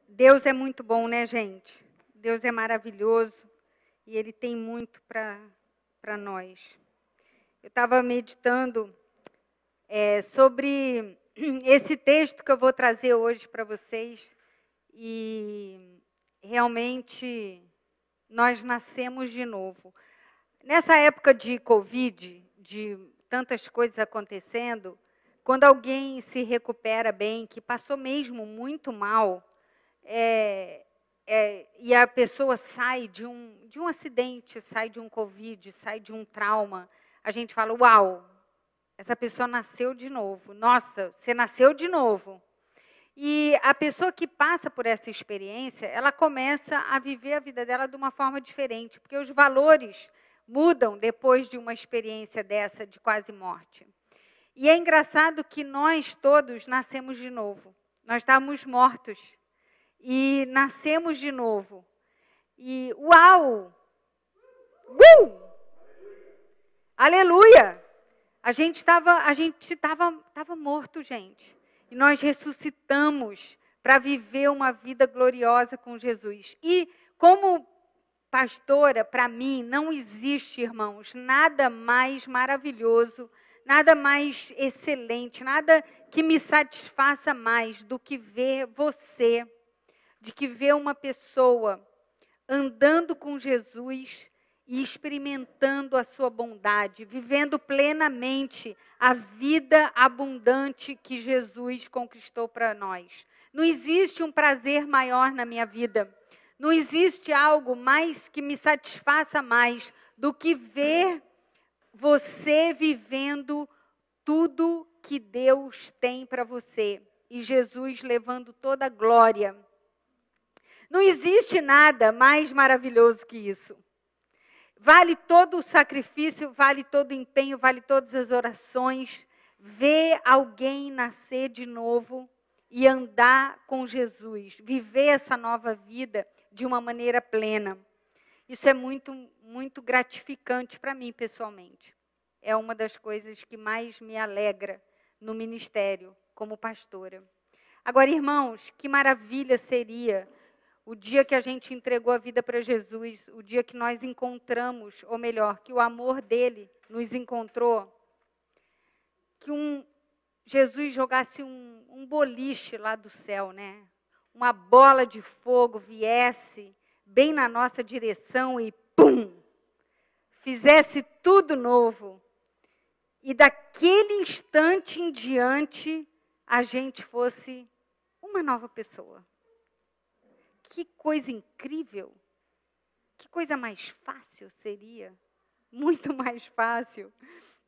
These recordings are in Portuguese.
Deus é muito bom, né, gente? Deus é maravilhoso e Ele tem muito para nós. Eu estava meditando sobre esse texto que eu vou trazer hoje para vocês e realmente nós nascemos de novo. Nessa época de Covid, de tantas coisas acontecendo, quando alguém se recupera bem, que passou mesmo muito mal, e a pessoa sai de um acidente, sai de um Covid, sai de um trauma, a gente fala, uau, essa pessoa nasceu de novo. Nossa, você nasceu de novo. E a pessoa que passa por essa experiência, ela começa a viver a vida dela de uma forma diferente, porque os valores mudam depois de uma experiência dessa de quase morte. E é engraçado que nós todos nascemos de novo. Nós estávamos mortos e nascemos de novo. E uau! Aleluia! A gente estava morto, gente. E nós ressuscitamos para viver uma vida gloriosa com Jesus. E como pastora, para mim, não existe, irmãos, nada mais maravilhoso, nada mais excelente, nada que me satisfaça mais do que ver você, de que ver uma pessoa andando com Jesus e experimentando a sua bondade, vivendo plenamente a vida abundante que Jesus conquistou para nós. Não existe um prazer maior na minha vida. Não existe algo mais que me satisfaça mais do que ver você vivendo tudo que Deus tem para você. E Jesus levando toda a glória. Não existe nada mais maravilhoso que isso. Vale todo o sacrifício, vale todo o empenho, vale todas as orações. Ver alguém nascer de novo e andar com Jesus. Viver essa nova vida de uma maneira plena. Isso é muito, muito gratificante para mim, pessoalmente. É uma das coisas que mais me alegra no ministério, como pastora. Agora, irmãos, que maravilha seria o dia que a gente entregou a vida para Jesus, o dia que nós encontramos, ou melhor, que o amor dele nos encontrou, que Jesus jogasse um boliche lá do céu, né? Uma bola de fogo viesse bem na nossa direção e pum! Fizesse tudo novo. E daquele instante em diante, a gente fosse uma nova pessoa. Que coisa incrível! Que coisa mais fácil seria, muito mais fácil,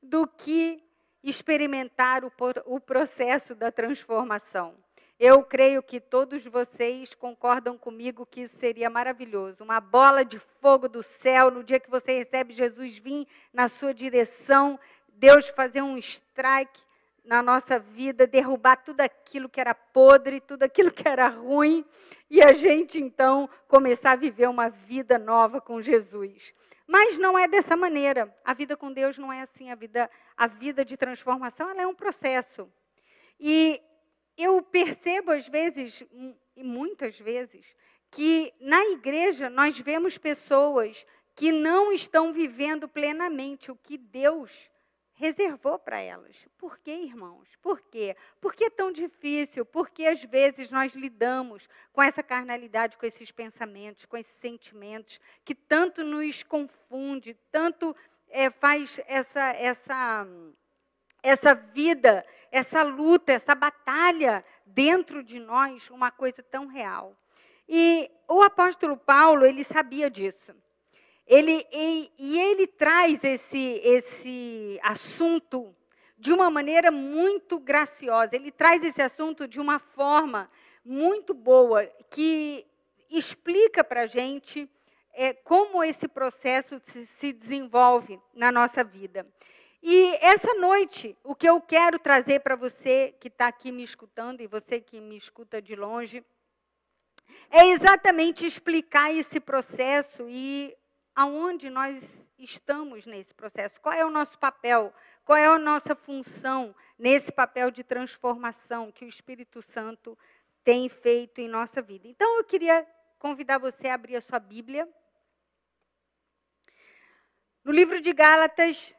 do que experimentar o processo da transformação. Eu creio que todos vocês concordam comigo que isso seria maravilhoso. Uma bola de fogo do céu, no dia que você recebe Jesus vir na sua direção, Deus fazer um strike na nossa vida, derrubar tudo aquilo que era podre, tudo aquilo que era ruim, e a gente, então, começar a viver uma vida nova com Jesus. Mas não é dessa maneira. A vida com Deus não é assim. A vida de transformação, ela é um processo. E eu percebo, às vezes, e muitas vezes, que na igreja nós vemos pessoas que não estão vivendo plenamente o que Deus reservou para elas. Por quê, irmãos? Por quê? Por que é tão difícil? Porque às vezes nós lidamos com essa carnalidade, com esses pensamentos, com esses sentimentos, que tanto nos confunde, tanto faz essa vida, essa luta, essa batalha dentro de nós uma coisa tão real. E o apóstolo Paulo, ele sabia disso. Ele traz esse assunto de uma maneira muito graciosa. Ele traz esse assunto de uma forma muito boa, que explica para a gente como esse processo se desenvolve na nossa vida. E essa noite, o que eu quero trazer para você que está aqui me escutando, e você que me escuta de longe, é exatamente explicar esse processo e aonde nós estamos nesse processo, qual é o nosso papel, qual é a nossa função nesse papel de transformação que o Espírito Santo tem feito em nossa vida. Então, eu queria convidar você a abrir a sua Bíblia. No livro de Gálatas,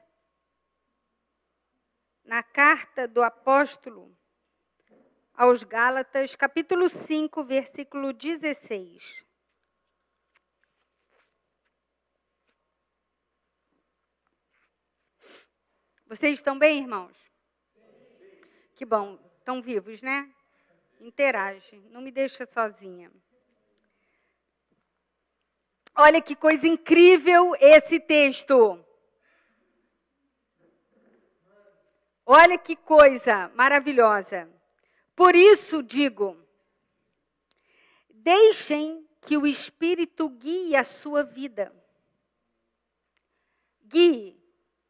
na carta do apóstolo aos Gálatas, capítulo 5, versículo 16. Vocês estão bem, irmãos? Que bom, estão vivos, né? Interage, não me deixa sozinha. Olha que coisa incrível esse texto. Olha que coisa maravilhosa. Por isso digo, deixem que o Espírito guie a sua vida. Guie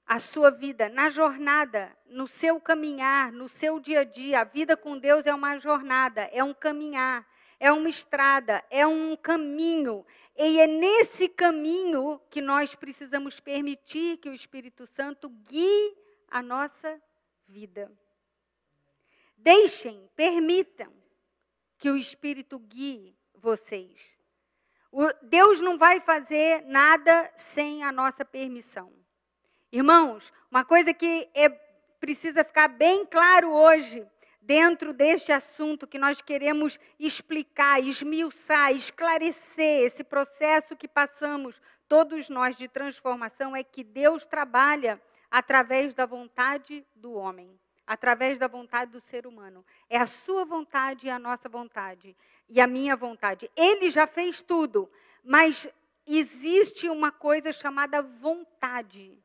a sua vida na jornada, no seu caminhar, no seu dia a dia. A vida com Deus é uma jornada, é um caminhar, é uma estrada, é um caminho. E é nesse caminho que nós precisamos permitir que o Espírito Santo guie a nossa vida. Deixem, permitam que o Espírito guie vocês. Deus não vai fazer nada sem a nossa permissão. Irmãos, uma coisa que precisa ficar bem claro hoje, dentro deste assunto que nós queremos explicar, esmiuçar, esclarecer, esse processo que passamos, todos nós, de transformação, é que Deus trabalha através da vontade do homem, através da vontade do ser humano. É a sua vontade e a nossa vontade, e a minha vontade. Ele já fez tudo, mas existe uma coisa chamada vontade.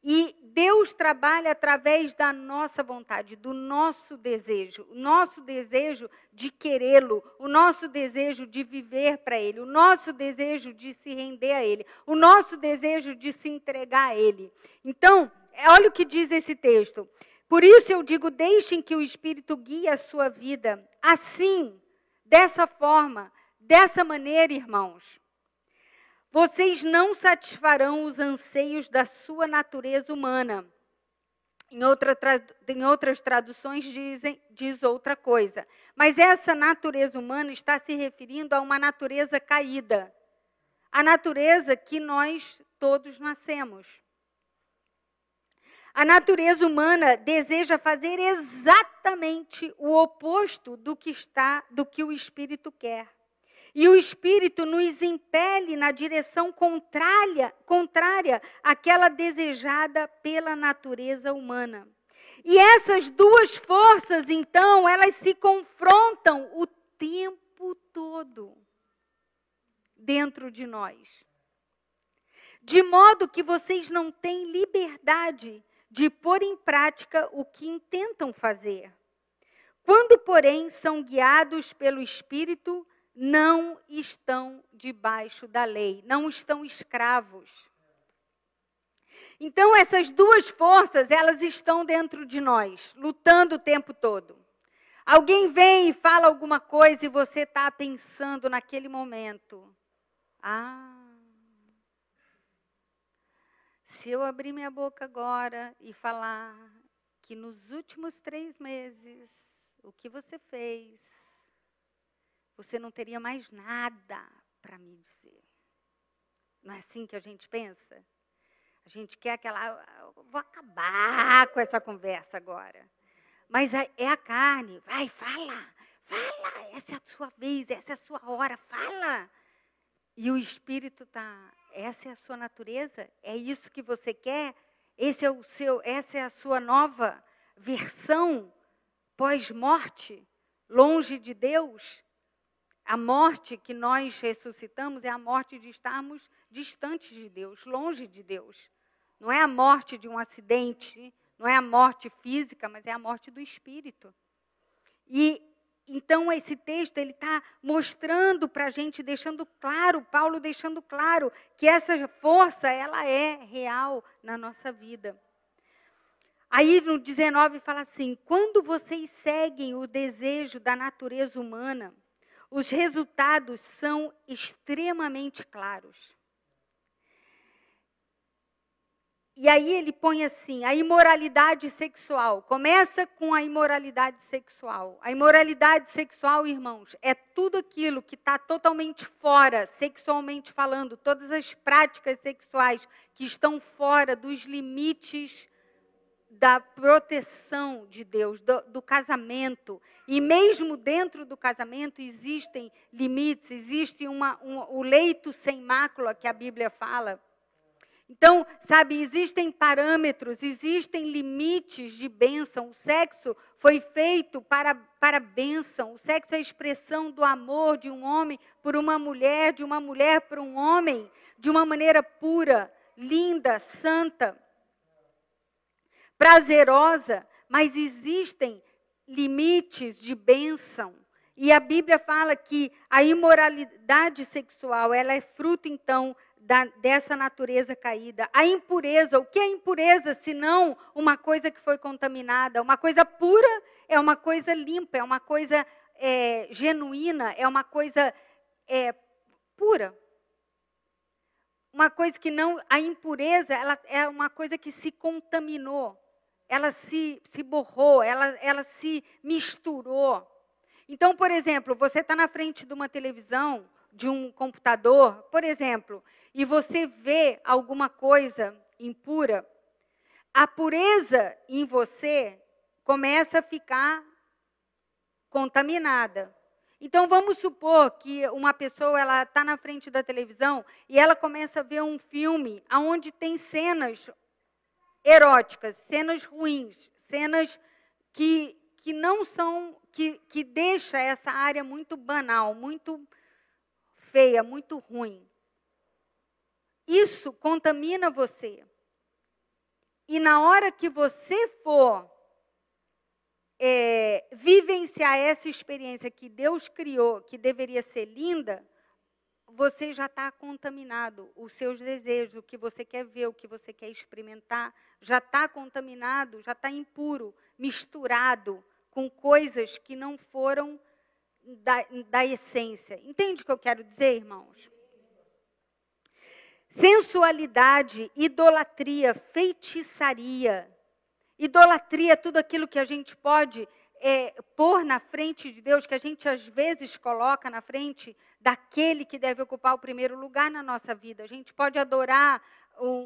E Deus trabalha através da nossa vontade, do nosso desejo. O nosso desejo de querê-lo, o nosso desejo de viver para Ele, o nosso desejo de se render a Ele, o nosso desejo de se entregar a Ele. Então, olha o que diz esse texto. Por isso eu digo, deixem que o Espírito guie a sua vida. Assim, dessa forma, dessa maneira, irmãos, vocês não satisfarão os anseios da sua natureza humana. Em outras traduções diz outra coisa. Mas essa natureza humana está se referindo a uma natureza caída. A natureza que nós todos nascemos. A natureza humana deseja fazer exatamente o oposto do que o Espírito quer. E o Espírito nos impele na direção contrária àquela desejada pela natureza humana. E essas duas forças, então, elas se confrontam o tempo todo dentro de nós. De modo que vocês não têm liberdade de pôr em prática o que intentam fazer. Quando, porém, são guiados pelo Espírito, não estão debaixo da lei, não estão escravos. Então, essas duas forças, elas estão dentro de nós, lutando o tempo todo. Alguém vem e fala alguma coisa e você está pensando naquele momento. Se eu abrir minha boca agora e falar que nos últimos 3 meses, o que você fez, você não teria mais nada para me dizer. Não é assim que a gente pensa? A gente quer vou acabar com essa conversa agora. Mas é a carne. Vai, fala, essa é a sua vez, essa é a sua hora, fala. E o Espírito essa é a sua natureza? É isso que você quer? Essa é a sua nova versão pós-morte, longe de Deus? A morte que nós ressuscitamos é a morte de estarmos distantes de Deus, longe de Deus. Não é a morte de um acidente, não é a morte física, mas é a morte do espírito. E então esse texto ele está mostrando para a gente, deixando claro, Paulo deixando claro que essa força ela é real na nossa vida. Aí no 19 fala assim: quando vocês seguem o desejo da natureza humana, os resultados são extremamente claros. E aí ele põe assim, a imoralidade sexual. Começa com a imoralidade sexual. A imoralidade sexual, irmãos, é tudo aquilo que está totalmente fora, sexualmente falando, todas as práticas sexuais que estão fora dos limites da proteção de Deus, do casamento. E mesmo dentro do casamento existem limites, existe o leito sem mácula que a Bíblia fala. Então, sabe, existem parâmetros, existem limites de bênção. O sexo foi feito para bênção. O sexo é a expressão do amor de um homem por uma mulher, de uma mulher por um homem, de uma maneira pura, linda, santa, prazerosa, mas existem limites de bênção. E a Bíblia fala que a imoralidade sexual, ela é fruto, então, dessa natureza caída. A impureza, o que é impureza, senão uma coisa que foi contaminada? Uma coisa pura é uma coisa limpa, é uma coisa genuína, é uma coisa pura. Uma coisa que não... A impureza, ela é uma coisa que se contaminou, ela se borrou, ela se misturou. Então, por exemplo, você está na frente de uma televisão, de um computador, por exemplo, e você vê alguma coisa impura, a pureza em você começa a ficar contaminada. Então, vamos supor que uma pessoa ela está na frente da televisão e ela começa a ver um filme onde tem cenas eróticas, cenas ruins, cenas que não são, que deixa essa área muito banal, muito feia, muito ruim. Isso contamina você. E na hora que você for vivenciar essa experiência que Deus criou, que deveria ser linda, você já está contaminado. Os seus desejos, o que você quer ver, o que você quer experimentar, já está contaminado, já está impuro, misturado com coisas que não foram da essência. Entende o que eu quero dizer, irmãos? Sensualidade, idolatria, feitiçaria. Idolatria é tudo aquilo que a gente pode pôr na frente de Deus, que a gente às vezes coloca na frente daquele que deve ocupar o primeiro lugar na nossa vida. A gente pode adorar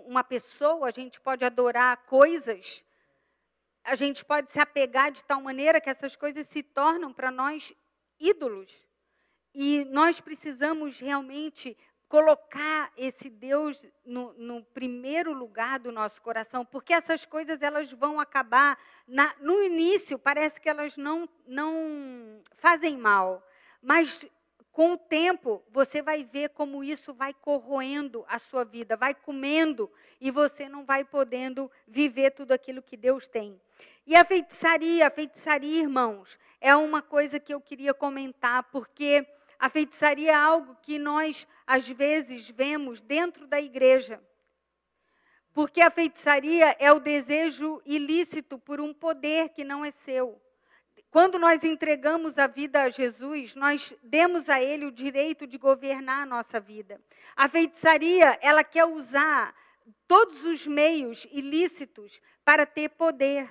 uma pessoa, a gente pode adorar coisas, a gente pode se apegar de tal maneira que essas coisas se tornam para nós ídolos. E nós precisamos realmente colocar esse Deus no primeiro lugar do nosso coração, porque essas coisas elas vão acabar, no início parece que elas não fazem mal, mas com o tempo você vai ver como isso vai corroendo a sua vida, vai comendo e você não vai podendo viver tudo aquilo que Deus tem. E a feitiçaria, irmãos, é uma coisa que eu queria comentar, porque a feitiçaria é algo que nós, às vezes, vemos dentro da igreja. Porque a feitiçaria é o desejo ilícito por um poder que não é seu. Quando nós entregamos a vida a Jesus, nós demos a Ele o direito de governar a nossa vida. A feitiçaria, ela quer usar todos os meios ilícitos para ter poder,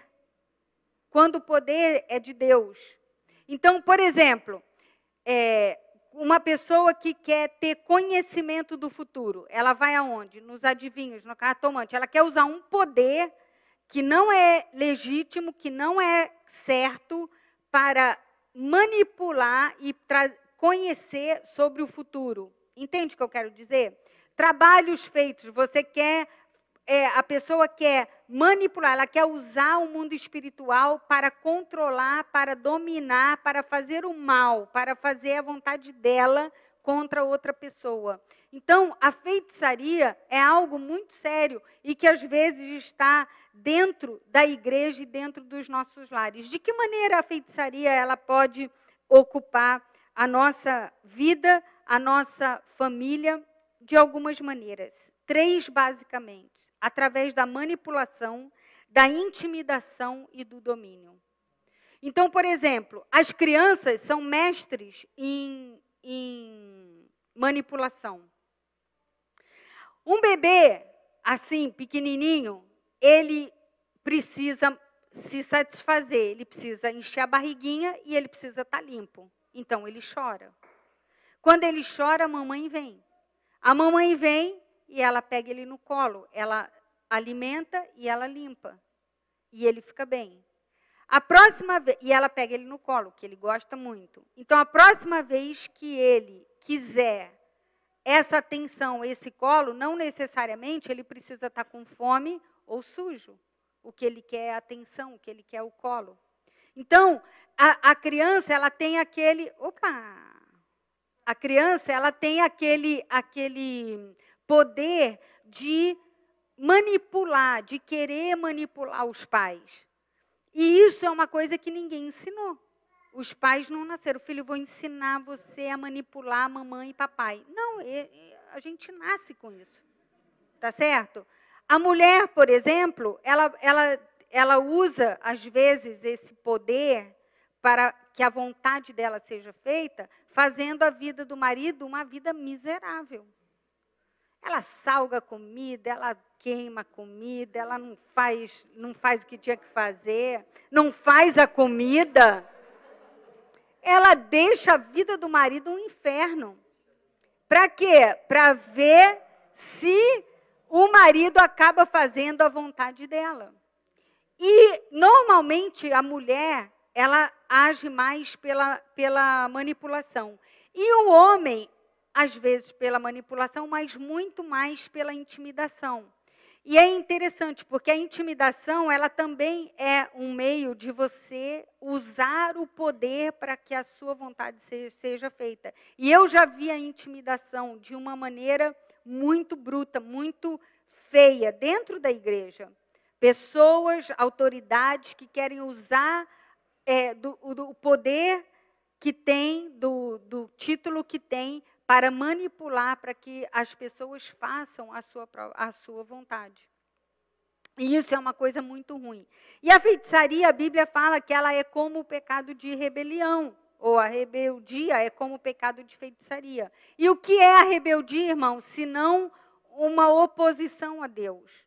quando o poder é de Deus. Então, por exemplo, uma pessoa que quer ter conhecimento do futuro, ela vai aonde? Nos adivinhos, no cartomante. Ela quer usar um poder que não é legítimo, que não é certo, para manipular e conhecer sobre o futuro. Entende o que eu quero dizer? Trabalhos feitos, você quer... a pessoa quer manipular, ela quer usar o mundo espiritual para controlar, para dominar, para fazer o mal, para fazer a vontade dela contra outra pessoa. Então, a feitiçaria é algo muito sério e que às vezes está dentro da igreja e dentro dos nossos lares. De que maneira a feitiçaria ela pode ocupar a nossa vida, a nossa família? De algumas maneiras. 3, basicamente. Através da manipulação, da intimidação e do domínio. Então, por exemplo, as crianças são mestres em manipulação. Um bebê, assim, pequenininho, ele precisa se satisfazer, ele precisa encher a barriguinha e ele precisa estar limpo. Então, ele chora. Quando ele chora, a mamãe vem. A mamãe vem e ela pega ele no colo, ela alimenta e ela limpa. E ele fica bem. A próxima vez, e ela pega ele no colo, que ele gosta muito. Então, a próxima vez que ele quiser essa atenção, esse colo, não necessariamente ele precisa estar com fome ou sujo. O que ele quer é a atenção, o que ele quer é o colo. Então, a criança, ela tem aquele... A criança, ela tem aquele poder de manipular, de querer manipular os pais. E isso é uma coisa que ninguém ensinou. Os pais não nasceram. Filho, eu vou ensinar você a manipular a mamãe e papai. Não, a gente nasce com isso. Tá certo? A mulher, por exemplo, ela usa, às vezes, esse poder para que a vontade dela seja feita, fazendo a vida do marido uma vida miserável. Ela salga a comida, ela queima a comida, ela não faz o que tinha que fazer, não faz a comida. Ela deixa a vida do marido um inferno. Para quê? Para ver se o marido acaba fazendo a vontade dela. E, normalmente, a mulher, ela age mais pela manipulação. E o homem, às vezes, pela manipulação, mas muito mais pela intimidação. E é interessante, porque a intimidação, ela também é um meio de você usar o poder para que a sua vontade seja feita. E eu já vi a intimidação de uma maneira muito bruta, muito feia, dentro da igreja. Pessoas, autoridades que querem usar do poder que tem, do título que tem, para manipular, para que as pessoas façam a sua vontade. E isso é uma coisa muito ruim. E a feitiçaria, a Bíblia fala que ela é como o pecado de rebelião, ou a rebeldia é como o pecado de feitiçaria. E o que é a rebeldia, irmão, se não uma oposição a Deus?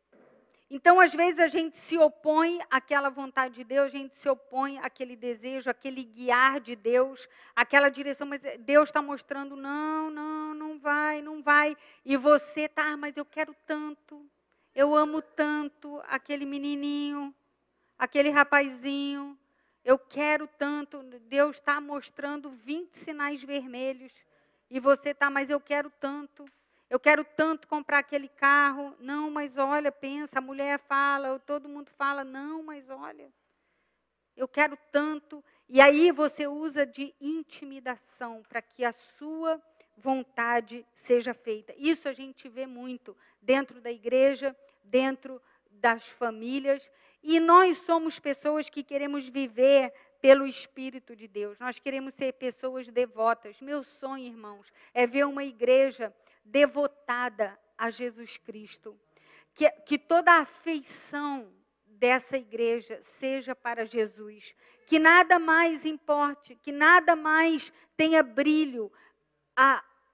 Então, às vezes, a gente se opõe àquela vontade de Deus, a gente se opõe àquele desejo, àquele guiar de Deus, àquela direção, mas Deus está mostrando, não vai. E você está, mas eu quero tanto, eu amo tanto aquele menininho, aquele rapazinho, eu quero tanto, Deus está mostrando 20 sinais vermelhos, e você está, mas eu quero tanto comprar aquele carro. Não, mas olha, pensa, a mulher fala, todo mundo fala, não, mas olha, eu quero tanto. E aí você usa de intimidação para que a sua vontade seja feita. Isso a gente vê muito dentro da igreja, dentro das famílias. E nós somos pessoas que queremos viver pelo Espírito de Deus. Nós queremos ser pessoas devotas. Meu sonho, irmãos, é ver uma igreja devotada a Jesus Cristo. Que toda a afeição dessa igreja seja para Jesus. Que nada mais importe, que nada mais tenha brilho,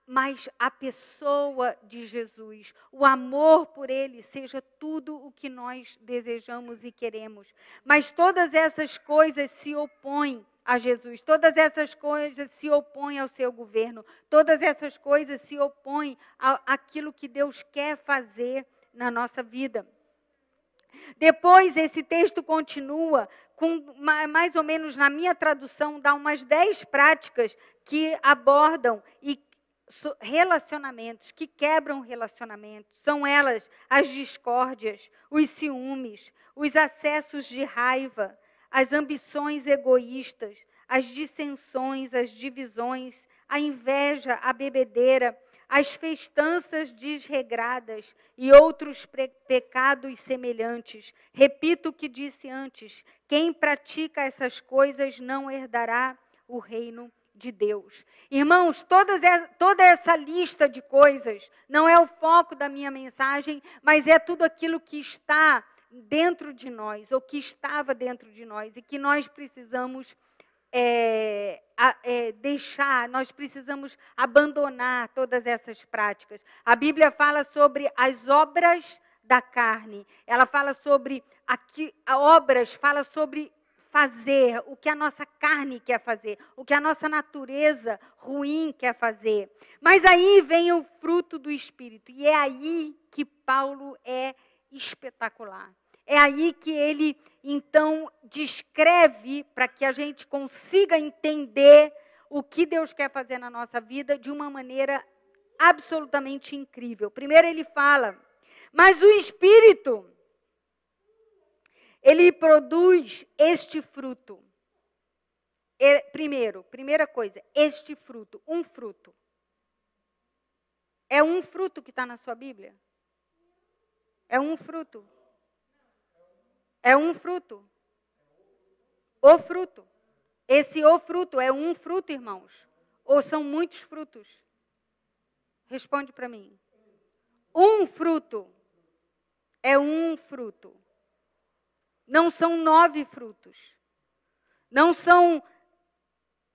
mas a pessoa de Jesus, o amor por Ele, seja tudo o que nós desejamos e queremos. Mas todas essas coisas se opõem a Jesus, todas essas coisas se opõem ao seu governo, todas essas coisas se opõem àquilo que Deus quer fazer na nossa vida. Depois, esse texto continua com, mais ou menos na minha tradução, dá umas 10 práticas que abordam relacionamentos, que quebram relacionamentos. São elas as discórdias, os ciúmes, os acessos de raiva, as ambições egoístas, as dissensões, as divisões, a inveja, a bebedeira, as festanças desregradas e outros pecados semelhantes. Repito o que disse antes: quem pratica essas coisas não herdará o reino de Deus. Irmãos, toda essa lista de coisas não é o foco da minha mensagem, mas é tudo aquilo que está dentro de nós, ou que estava dentro de nós, e que nós precisamos deixar, nós precisamos abandonar todas essas práticas. A Bíblia fala sobre as obras da carne. Ela fala sobre obras, fala sobre fazer o que a nossa carne quer fazer, o que a nossa natureza ruim quer fazer. Mas aí vem o fruto do Espírito, e é aí que Paulo é espetacular. É aí que ele, então, descreve para que a gente consiga entender o que Deus quer fazer na nossa vida de uma maneira absolutamente incrível. Primeiro ele fala, mas o Espírito, ele produz este fruto. Primeira coisa, este fruto, um fruto. É um fruto que está na sua Bíblia? É um fruto. É um fruto. O fruto. Esse o fruto é um fruto, irmãos? Ou são muitos frutos? Responde para mim. Um fruto. É um fruto. Não são 9 frutos. Não são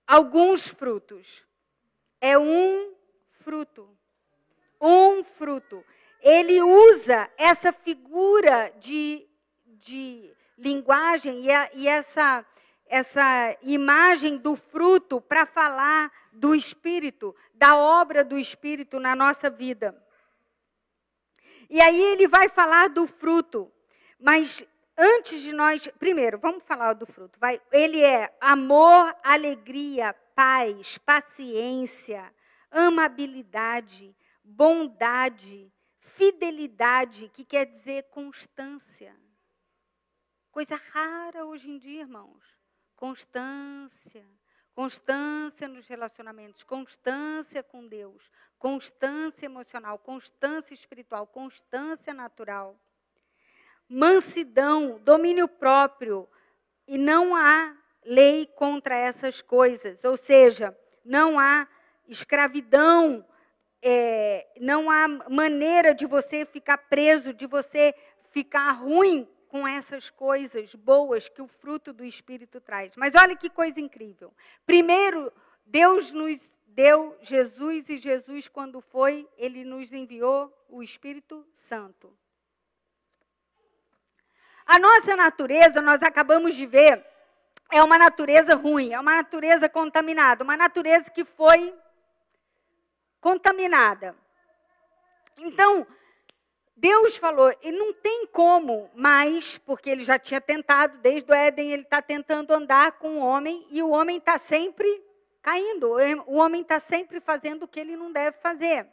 alguns frutos. É um fruto. Um fruto. Ele usa essa figura de linguagem e essa imagem do fruto para falar do Espírito, da obra do Espírito na nossa vida. E aí ele vai falar do fruto, mas antes de nós, primeiro, vamos falar do fruto. Ele é amor, alegria, paz, paciência, amabilidade, bondade, fidelidade, que quer dizer constância. Coisa rara hoje em dia, irmãos. Constância. Constância nos relacionamentos, constância com Deus, constância emocional, constância espiritual, constância natural. Mansidão, domínio próprio, e não há lei contra essas coisas, ou seja, não há escravidão, não há maneira de você ficar preso, de você ficar ruim com essas coisas boas que o fruto do Espírito traz. Mas olha que coisa incrível. Primeiro, Deus nos deu Jesus, e Jesus, quando foi, ele nos enviou o Espírito Santo. A nossa natureza, nós acabamos de ver, é uma natureza ruim, é uma natureza contaminada, uma natureza que foi contaminada. Então, Deus falou, e não tem como mais, porque ele já tinha tentado, desde o Éden, ele está tentando andar com o homem, e o homem está sempre caindo, o homem está sempre fazendo o que ele não deve fazer.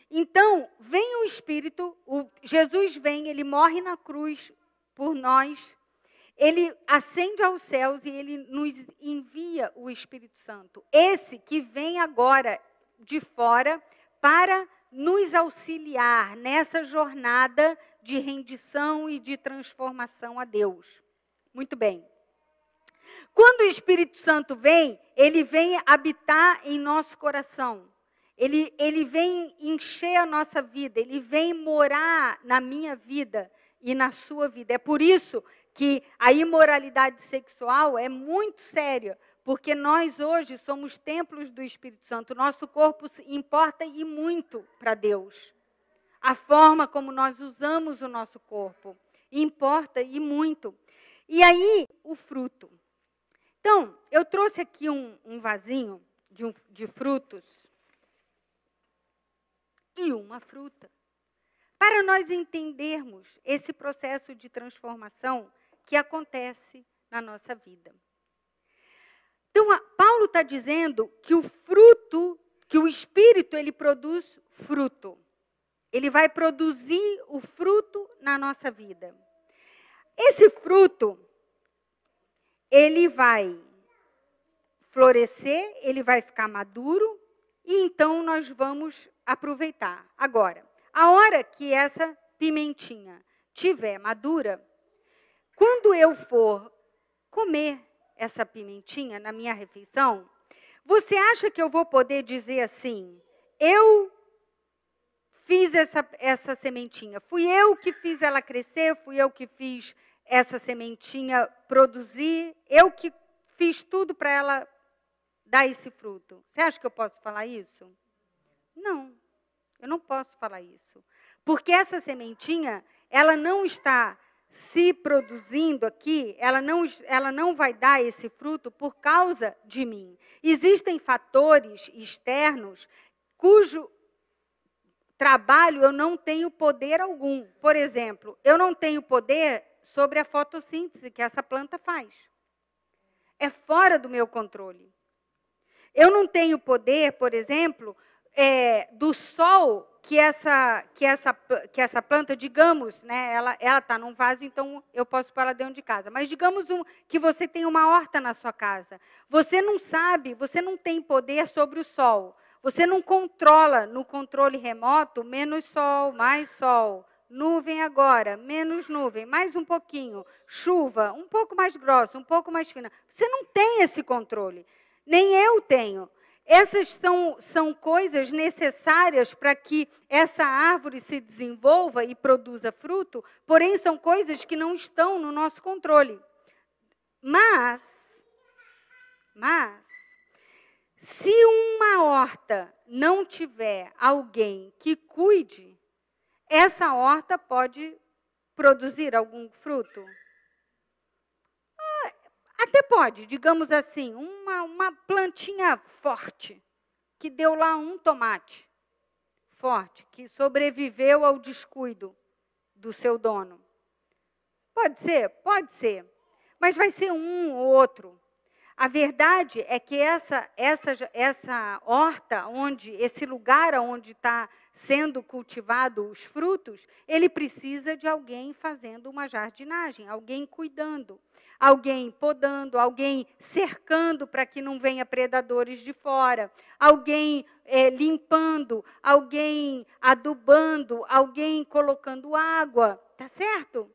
Então, vem o Espírito, Jesus vem, ele morre na cruz por nós, ele ascende aos céus e ele nos envia o Espírito Santo. Esse que vem agora de fora para nos auxiliar nessa jornada de rendição e de transformação a Deus. Muito bem. Quando o Espírito Santo vem, ele vem habitar em nosso coração. Ele vem encher a nossa vida, ele vem morar na minha vida e na sua vida. É por isso que a imoralidade sexual é muito séria, porque nós hoje somos templos do Espírito Santo. Nosso corpo importa e muito para Deus. A forma como nós usamos o nosso corpo importa e muito. E aí, o fruto. Então, eu trouxe aqui um vasinho de frutos e uma fruta, para nós entendermos esse processo de transformação que acontece na nossa vida. Então, Paulo está dizendo que o fruto, que o Espírito, ele produz fruto. Ele vai produzir o fruto na nossa vida. Esse fruto, ele vai florescer, ele vai ficar maduro, e então nós vamos aproveitar. Agora, a hora que essa pimentinha estiver madura, quando eu for comer essa pimentinha na minha refeição, você acha que eu vou poder dizer assim, eu fiz essa sementinha, fui eu que fiz ela crescer, fui eu que fiz essa sementinha produzir, eu que fiz tudo para ela dar esse fruto. Você acha que eu posso falar isso? Não. Eu não posso falar isso. Porque essa sementinha, ela não está se produzindo aqui, ela não vai dar esse fruto por causa de mim. Existem fatores externos cujo trabalho eu não tenho poder algum. Por exemplo, eu não tenho poder sobre a fotossíntese que essa planta faz. É fora do meu controle. Eu não tenho poder, por exemplo, do sol que essa planta, digamos, né, ela está num vaso, então eu posso pôr ela dentro de casa. Mas digamos que você tem uma horta na sua casa. Você não sabe, você não tem poder sobre o sol. Você não controla no controle remoto menos sol, mais sol. Nuvem agora, menos nuvem, mais um pouquinho. Chuva, um pouco mais grossa, um pouco mais fina. Você não tem esse controle. Nem eu tenho. Essas são coisas necessárias para que essa árvore se desenvolva e produza fruto, porém são coisas que não estão no nosso controle. Mas se uma horta não tiver alguém que cuide, essa horta pode produzir algum fruto? Até pode, digamos assim, uma plantinha forte, que deu lá um tomate forte, que sobreviveu ao descuido do seu dono. Pode ser? Pode ser. Mas vai ser um ou outro. A verdade é que essa horta, esse lugar onde está sendo cultivado os frutos, ele precisa de alguém fazendo uma jardinagem, alguém cuidando, alguém podando, alguém cercando para que não venha predadores de fora, alguém limpando, alguém adubando, alguém colocando água, tá certo?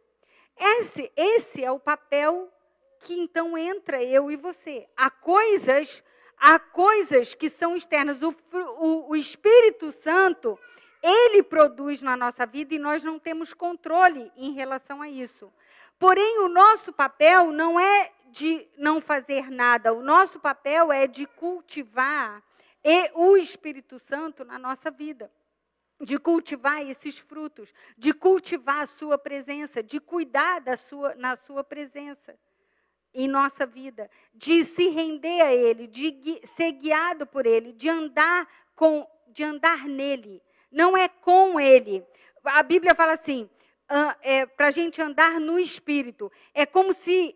Esse é o papel que então entra eu e você. Há coisas que são externas. O Espírito Santo, ele produz na nossa vida e nós não temos controle em relação a isso. Porém, o nosso papel não é de não fazer nada. O nosso papel é de cultivar o Espírito Santo na nossa vida. De cultivar esses frutos, de cultivar a sua presença, de cuidar na sua presença em nossa vida, de se render a Ele, de ser guiado por Ele, de andar nele, não é com Ele. A Bíblia fala assim, para a gente andar no Espírito, é como se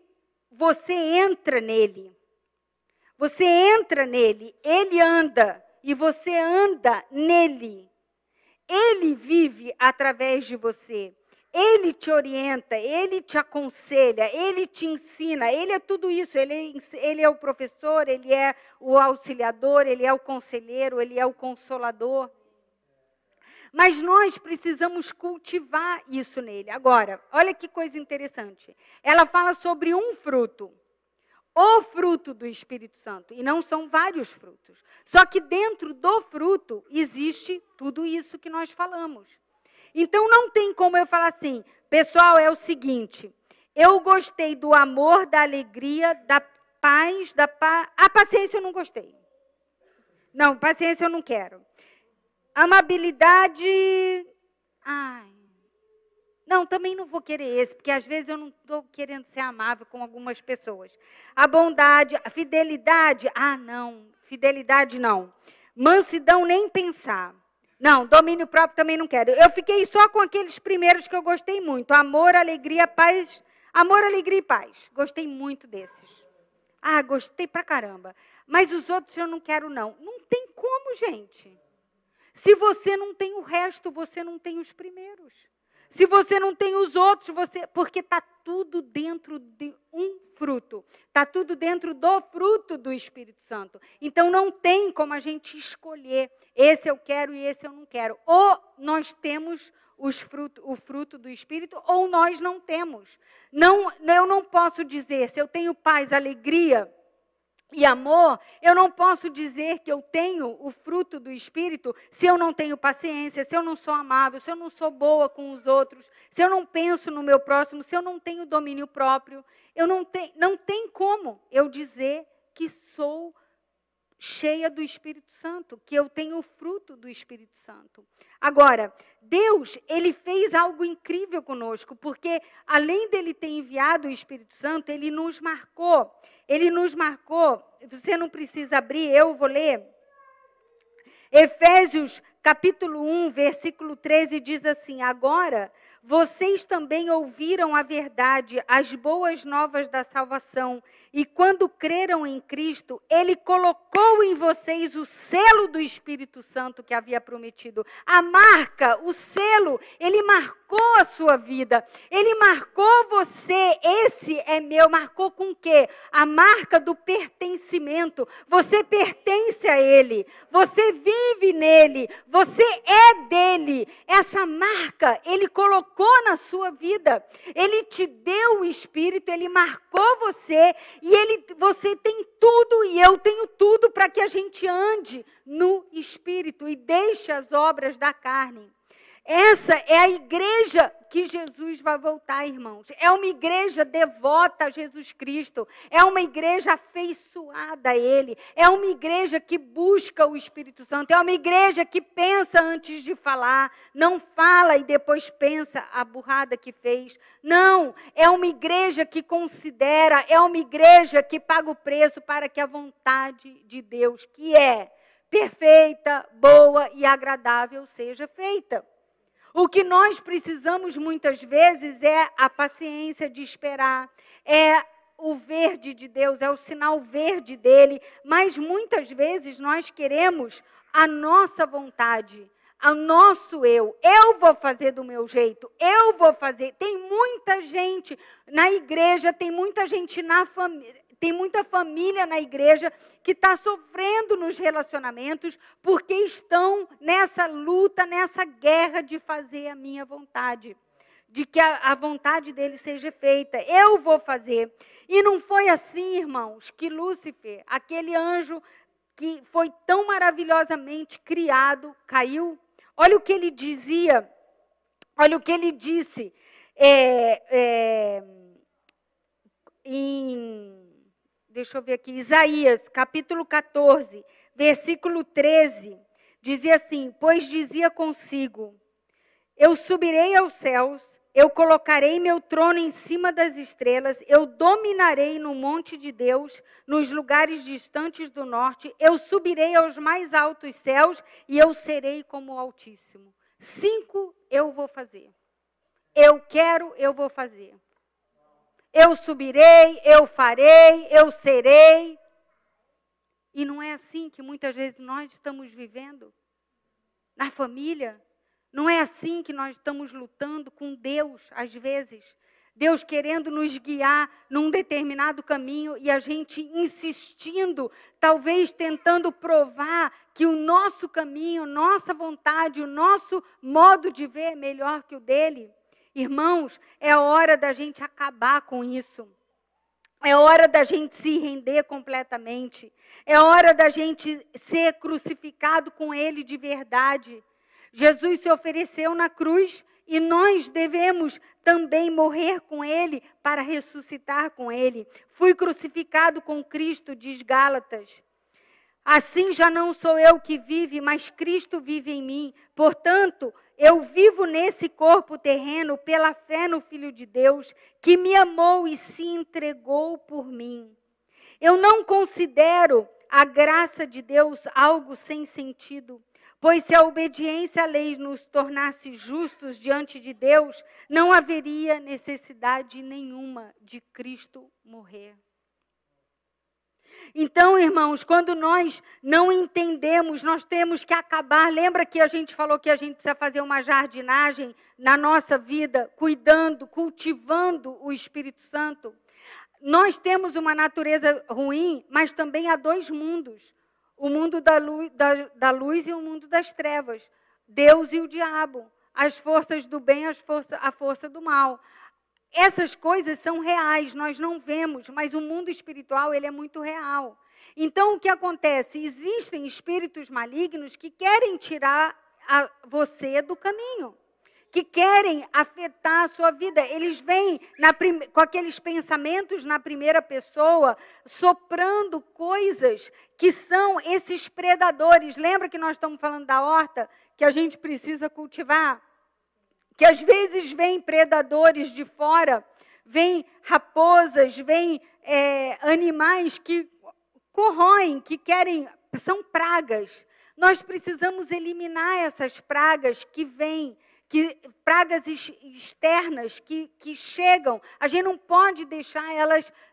você entra nele. Você entra nele, Ele anda, e você anda nele. Ele vive através de você. Ele te orienta, Ele te aconselha, Ele te ensina, Ele é tudo isso. Ele é o professor, Ele é o auxiliador, Ele é o conselheiro, Ele é o consolador. Mas nós precisamos cultivar isso nele. Agora, olha que coisa interessante. Ela fala sobre um fruto. O fruto do Espírito Santo. E não são vários frutos. Só que dentro do fruto existe tudo isso que nós falamos. Então, não tem como eu falar assim, pessoal, é o seguinte, eu gostei do amor, da alegria, da paz, a paciência eu não gostei. Não, paciência eu não quero. Amabilidade, não, também não vou querer esse, porque às vezes eu não estou querendo ser amável com algumas pessoas. A bondade, a fidelidade, não, fidelidade não. Mansidão nem pensar. Não, domínio próprio também não quero. Eu fiquei só com aqueles primeiros que eu gostei muito. Amor, alegria, paz. Amor, alegria e paz. Gostei muito desses. Gostei pra caramba. Mas os outros eu não quero, não. Não tem como, gente. Se você não tem o resto, você não tem os primeiros. Se você não tem os outros, porque está tudo dentro de um fruto. Está tudo dentro do fruto do Espírito Santo. Então, não tem como a gente escolher. Esse eu quero e esse eu não quero. Ou nós temos o fruto do Espírito, ou nós não temos. Eu não posso dizer, se eu tenho paz, alegria e amor, eu não posso dizer que eu tenho o fruto do Espírito se eu não tenho paciência, se eu não sou amável, se eu não sou boa com os outros, se eu não penso no meu próximo, se eu não tenho domínio próprio. Não tem como eu dizer que cheia do Espírito Santo, que eu tenho o fruto do Espírito Santo. Agora, Deus, Ele fez algo incrível conosco, porque além dEle ter enviado o Espírito Santo, Ele nos marcou. Ele nos marcou, você não precisa abrir, eu vou ler. Efésios capítulo 1, versículo 13 diz assim: agora vocês também ouviram a verdade, as boas novas da salvação, e quando creram em Cristo, Ele colocou em vocês o selo do Espírito Santo que havia prometido. A marca, o selo, Ele marcou a sua vida. Ele marcou você, esse é meu. Marcou com o quê? A marca do pertencimento. Você pertence a Ele. Você vive nele. Você é dele. Essa marca, Ele colocou na sua vida. Ele te deu o Espírito, Ele marcou você. E você tem tudo e eu tenho tudo para que a gente ande no Espírito e deixe as obras da carne. Essa é a igreja que Jesus vai voltar, irmãos. É uma igreja devota a Jesus Cristo. É uma igreja afeiçoada a Ele. É uma igreja que busca o Espírito Santo. É uma igreja que pensa antes de falar. Não fala e depois pensa a burrada que fez. Não, é uma igreja que considera. É uma igreja que paga o preço para que a vontade de Deus, que é perfeita, boa e agradável, seja feita. O que nós precisamos muitas vezes é a paciência de esperar, é o verde de Deus, é o sinal verde dele, mas muitas vezes nós queremos a nossa vontade, o nosso eu vou fazer do meu jeito, eu vou fazer. Tem muita gente na igreja, tem muita gente na família, tem muita família na igreja que está sofrendo nos relacionamentos porque estão nessa luta, nessa guerra de fazer a minha vontade, de que a vontade dele seja feita. Eu vou fazer. E não foi assim, irmãos, que Lúcifer, aquele anjo que foi tão maravilhosamente criado, caiu. Olha o que ele dizia, olha o que ele disse deixa eu ver aqui, Isaías, capítulo 14, versículo 13, dizia assim: pois dizia consigo, eu subirei aos céus, eu colocarei meu trono em cima das estrelas, eu dominarei no monte de Deus, nos lugares distantes do norte, eu subirei aos mais altos céus e eu serei como o Altíssimo. 5 eu vou fazer. Eu quero, eu vou fazer. Eu subirei, eu farei, eu serei. E não é assim que muitas vezes nós estamos vivendo na família. Não é assim que nós estamos lutando com Deus, às vezes. Deus querendo nos guiar num determinado caminho e a gente insistindo, talvez tentando provar que o nosso caminho, nossa vontade, o nosso modo de ver é melhor que o dele. Irmãos, é hora da gente acabar com isso. É hora da gente se render completamente. É hora da gente ser crucificado com Ele de verdade. Jesus se ofereceu na cruz e nós devemos também morrer com Ele para ressuscitar com Ele. Fui crucificado com Cristo, diz Gálatas. Assim já não sou eu que vive, mas Cristo vive em mim. Portanto, eu vivo nesse corpo terreno pela fé no Filho de Deus, que me amou e se entregou por mim. Eu não considero a graça de Deus algo sem sentido, pois se a obediência à lei nos tornasse justos diante de Deus, não haveria necessidade nenhuma de Cristo morrer. Então, irmãos, quando nós não entendemos, nós temos que acabar. Lembra que a gente falou que a gente precisa fazer uma jardinagem na nossa vida, cuidando, cultivando o Espírito Santo? Nós temos uma natureza ruim, mas também há 2 mundos. O mundo da luz e o mundo das trevas. Deus e o diabo. As forças do bem, a força do mal. Essas coisas são reais, nós não vemos, mas o mundo espiritual ele é muito real. Então, o que acontece? Existem espíritos malignos que querem tirar você do caminho, que querem afetar a sua vida. Eles vêm com aqueles pensamentos na primeira pessoa, soprando coisas que são esses predadores. Lembra que nós estamos falando da horta, que a gente precisa cultivar? Que às vezes vêm predadores de fora, vêm raposas, vêm animais que corroem, que querem, são pragas. Nós precisamos eliminar essas pragas que vêm, pragas externas que chegam. A gente não pode deixar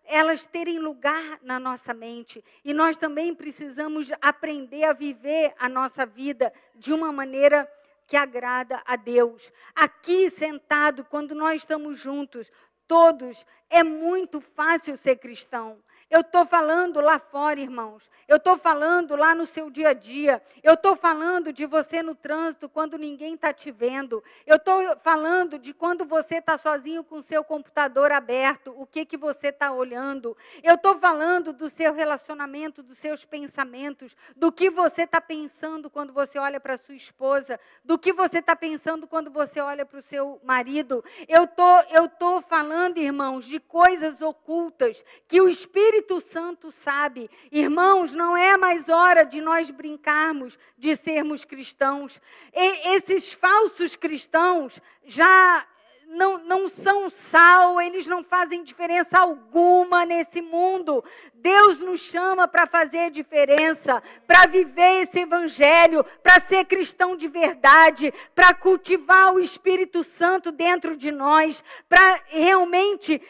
elas terem lugar na nossa mente. E nós também precisamos aprender a viver a nossa vida de uma maneira que agrada a Deus. Aqui sentado, quando nós estamos juntos, todos, é muito fácil ser cristão. Eu estou falando lá fora, irmãos. Eu estou falando lá no seu dia a dia. Eu estou falando de você no trânsito quando ninguém está te vendo. Eu estou falando de quando você está sozinho com o seu computador aberto, o que você está olhando. Eu estou falando do seu relacionamento, dos seus pensamentos, do que você está pensando quando você olha para a sua esposa, do que você está pensando quando você olha para o seu marido. Eu estou falando, irmãos, de coisas ocultas que o Espírito Santo sabe. Irmãos, não é mais hora de nós brincarmos de sermos cristãos. Esses falsos cristãos já não são sal, eles não fazem diferença alguma nesse mundo. Deus nos chama para fazer diferença, para viver esse evangelho, para ser cristão de verdade, para cultivar o Espírito Santo dentro de nós, para realmente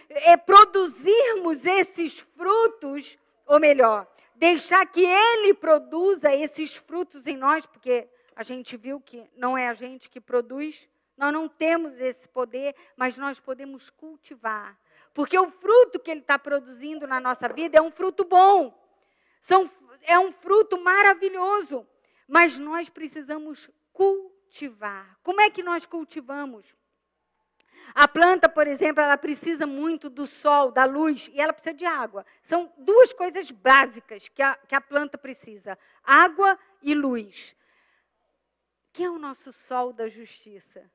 produzirmos esses frutos, ou melhor, deixar que Ele produza esses frutos em nós, porque a gente viu que não é a gente que produz. Nós não temos esse poder, mas nós podemos cultivar. Porque o fruto que Ele está produzindo na nossa vida é um fruto bom. É um fruto maravilhoso. Mas nós precisamos cultivar. Como é que nós cultivamos? A planta, por exemplo, ela precisa muito do sol, da luz, e ela precisa de água. São duas coisas básicas que a planta precisa: água e luz. Quem é o nosso sol da justiça?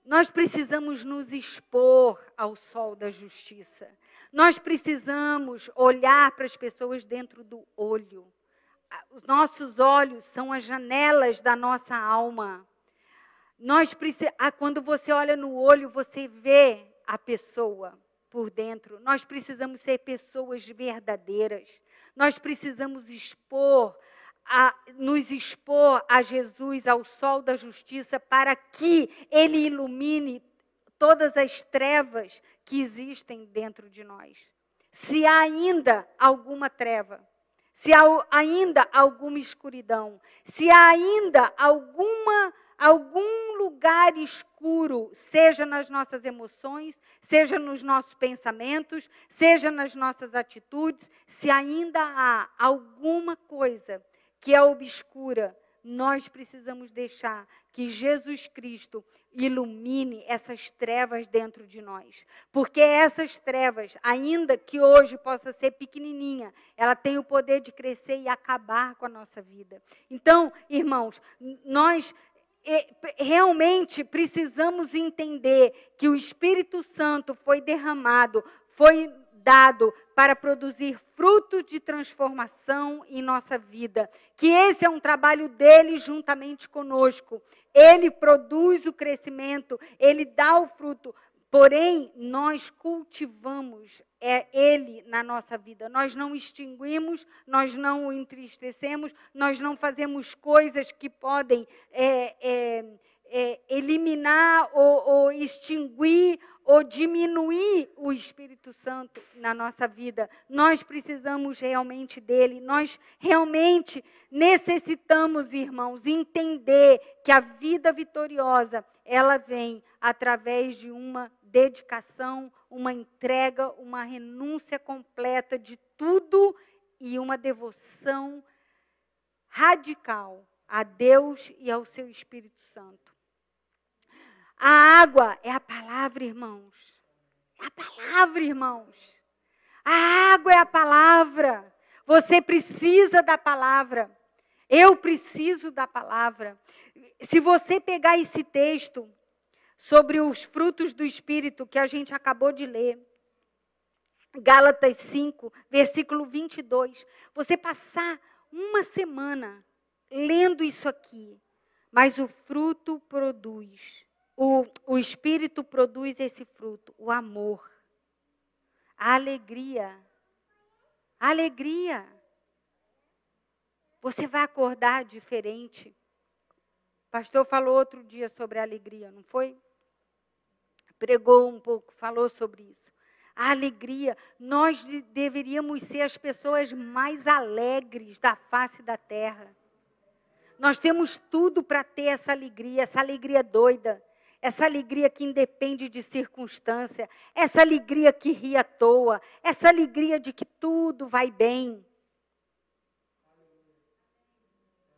Nós precisamos nos expor ao sol da justiça. Nós precisamos olhar para as pessoas dentro do olho. Os nossos olhos são as janelas da nossa alma. Quando você olha no olho, você vê a pessoa por dentro. Nós precisamos ser pessoas verdadeiras. Nós precisamos nos expor a Jesus, ao sol da justiça, para que Ele ilumine todas as trevas que existem dentro de nós. Se há ainda alguma treva, se há ainda alguma escuridão, se há ainda algum lugar escuro, seja nas nossas emoções, seja nos nossos pensamentos, seja nas nossas atitudes, se ainda há alguma coisa que é obscura, nós precisamos deixar que Jesus Cristo ilumine essas trevas dentro de nós. Porque essas trevas, ainda que hoje possa ser pequenininha, ela tem o poder de crescer e acabar com a nossa vida. Então, irmãos, nós realmente precisamos entender que o Espírito Santo foi derramado, foi dado para produzir frutos de transformação em nossa vida. Que esse é um trabalho dele juntamente conosco. Ele produz o crescimento, ele dá o fruto. Porém, nós cultivamos ele na nossa vida. Nós não extinguimos, nós não o entristecemos, nós não fazemos coisas que podem eliminar ou extinguir ou diminuir o Espírito Santo na nossa vida. Nós precisamos realmente dele. Nós realmente necessitamos, irmãos, entender que a vida vitoriosa, ela vem através de uma dedicação, uma entrega, uma renúncia completa de tudo e uma devoção radical a Deus e ao seu Espírito Santo. A água é a palavra, irmãos. É a palavra, irmãos. A água é a palavra. Você precisa da palavra. Eu preciso da palavra. Se você pegar esse texto sobre os frutos do Espírito que a gente acabou de ler, Gálatas 5, versículo 22, você passar uma semana lendo isso aqui, mas o fruto produz, o Espírito produz esse fruto, o amor, a alegria. A alegria. Você vai acordar diferente. O pastor falou outro dia sobre a alegria, não foi? Pregou um pouco, falou sobre isso. A alegria, nós deveríamos ser as pessoas mais alegres da face da terra. Nós temos tudo para ter essa alegria doida, essa alegria que independe de circunstância, essa alegria que ri à toa, essa alegria de que tudo vai bem.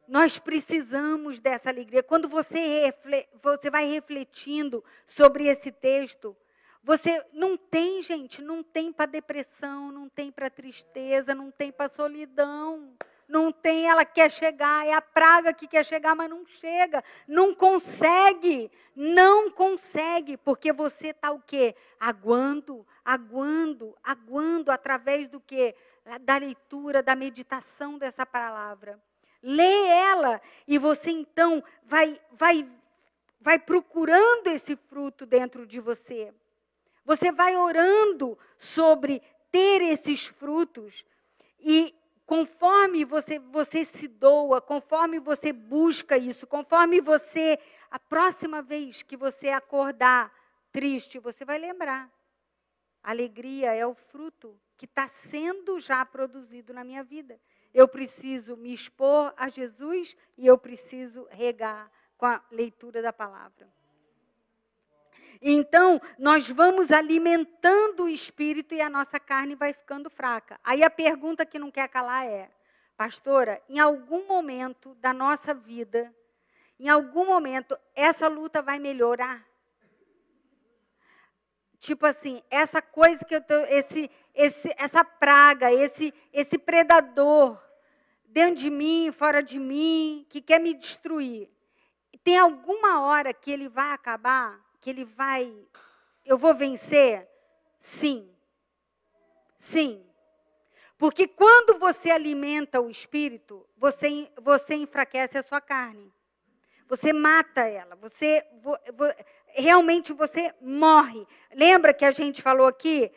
Nós precisamos dessa alegria. Quando você vai refletindo sobre esse texto, você não tem, gente, não tem para depressão, não tem para tristeza, não tem para solidão. Não tem, ela quer chegar, é a praga que quer chegar, mas não chega. Não consegue, porque você está o quê? Aguando, através do quê? Da leitura, da meditação dessa palavra. Lê ela e você então vai procurando esse fruto dentro de você. Você vai orando sobre ter esses frutos e conforme você se doa, conforme você busca isso, conforme você, a próxima vez que você acordar triste, você vai lembrar. Alegria é o fruto que está sendo já produzido na minha vida. Eu preciso me expor a Jesus e eu preciso regar com a leitura da palavra. Então, nós vamos alimentando o espírito e a nossa carne vai ficando fraca. Aí a pergunta que não quer calar é, pastora, em algum momento da nossa vida, em algum momento, essa luta vai melhorar? Tipo assim, essa coisa que eu tô, essa praga, esse predador dentro de mim, fora de mim, que quer me destruir. Tem alguma hora que ele vai acabar? Eu vou vencer? Sim. Sim. Porque quando você alimenta o espírito, você enfraquece a sua carne. Você mata ela, realmente você morre. Lembra que a gente falou aqui?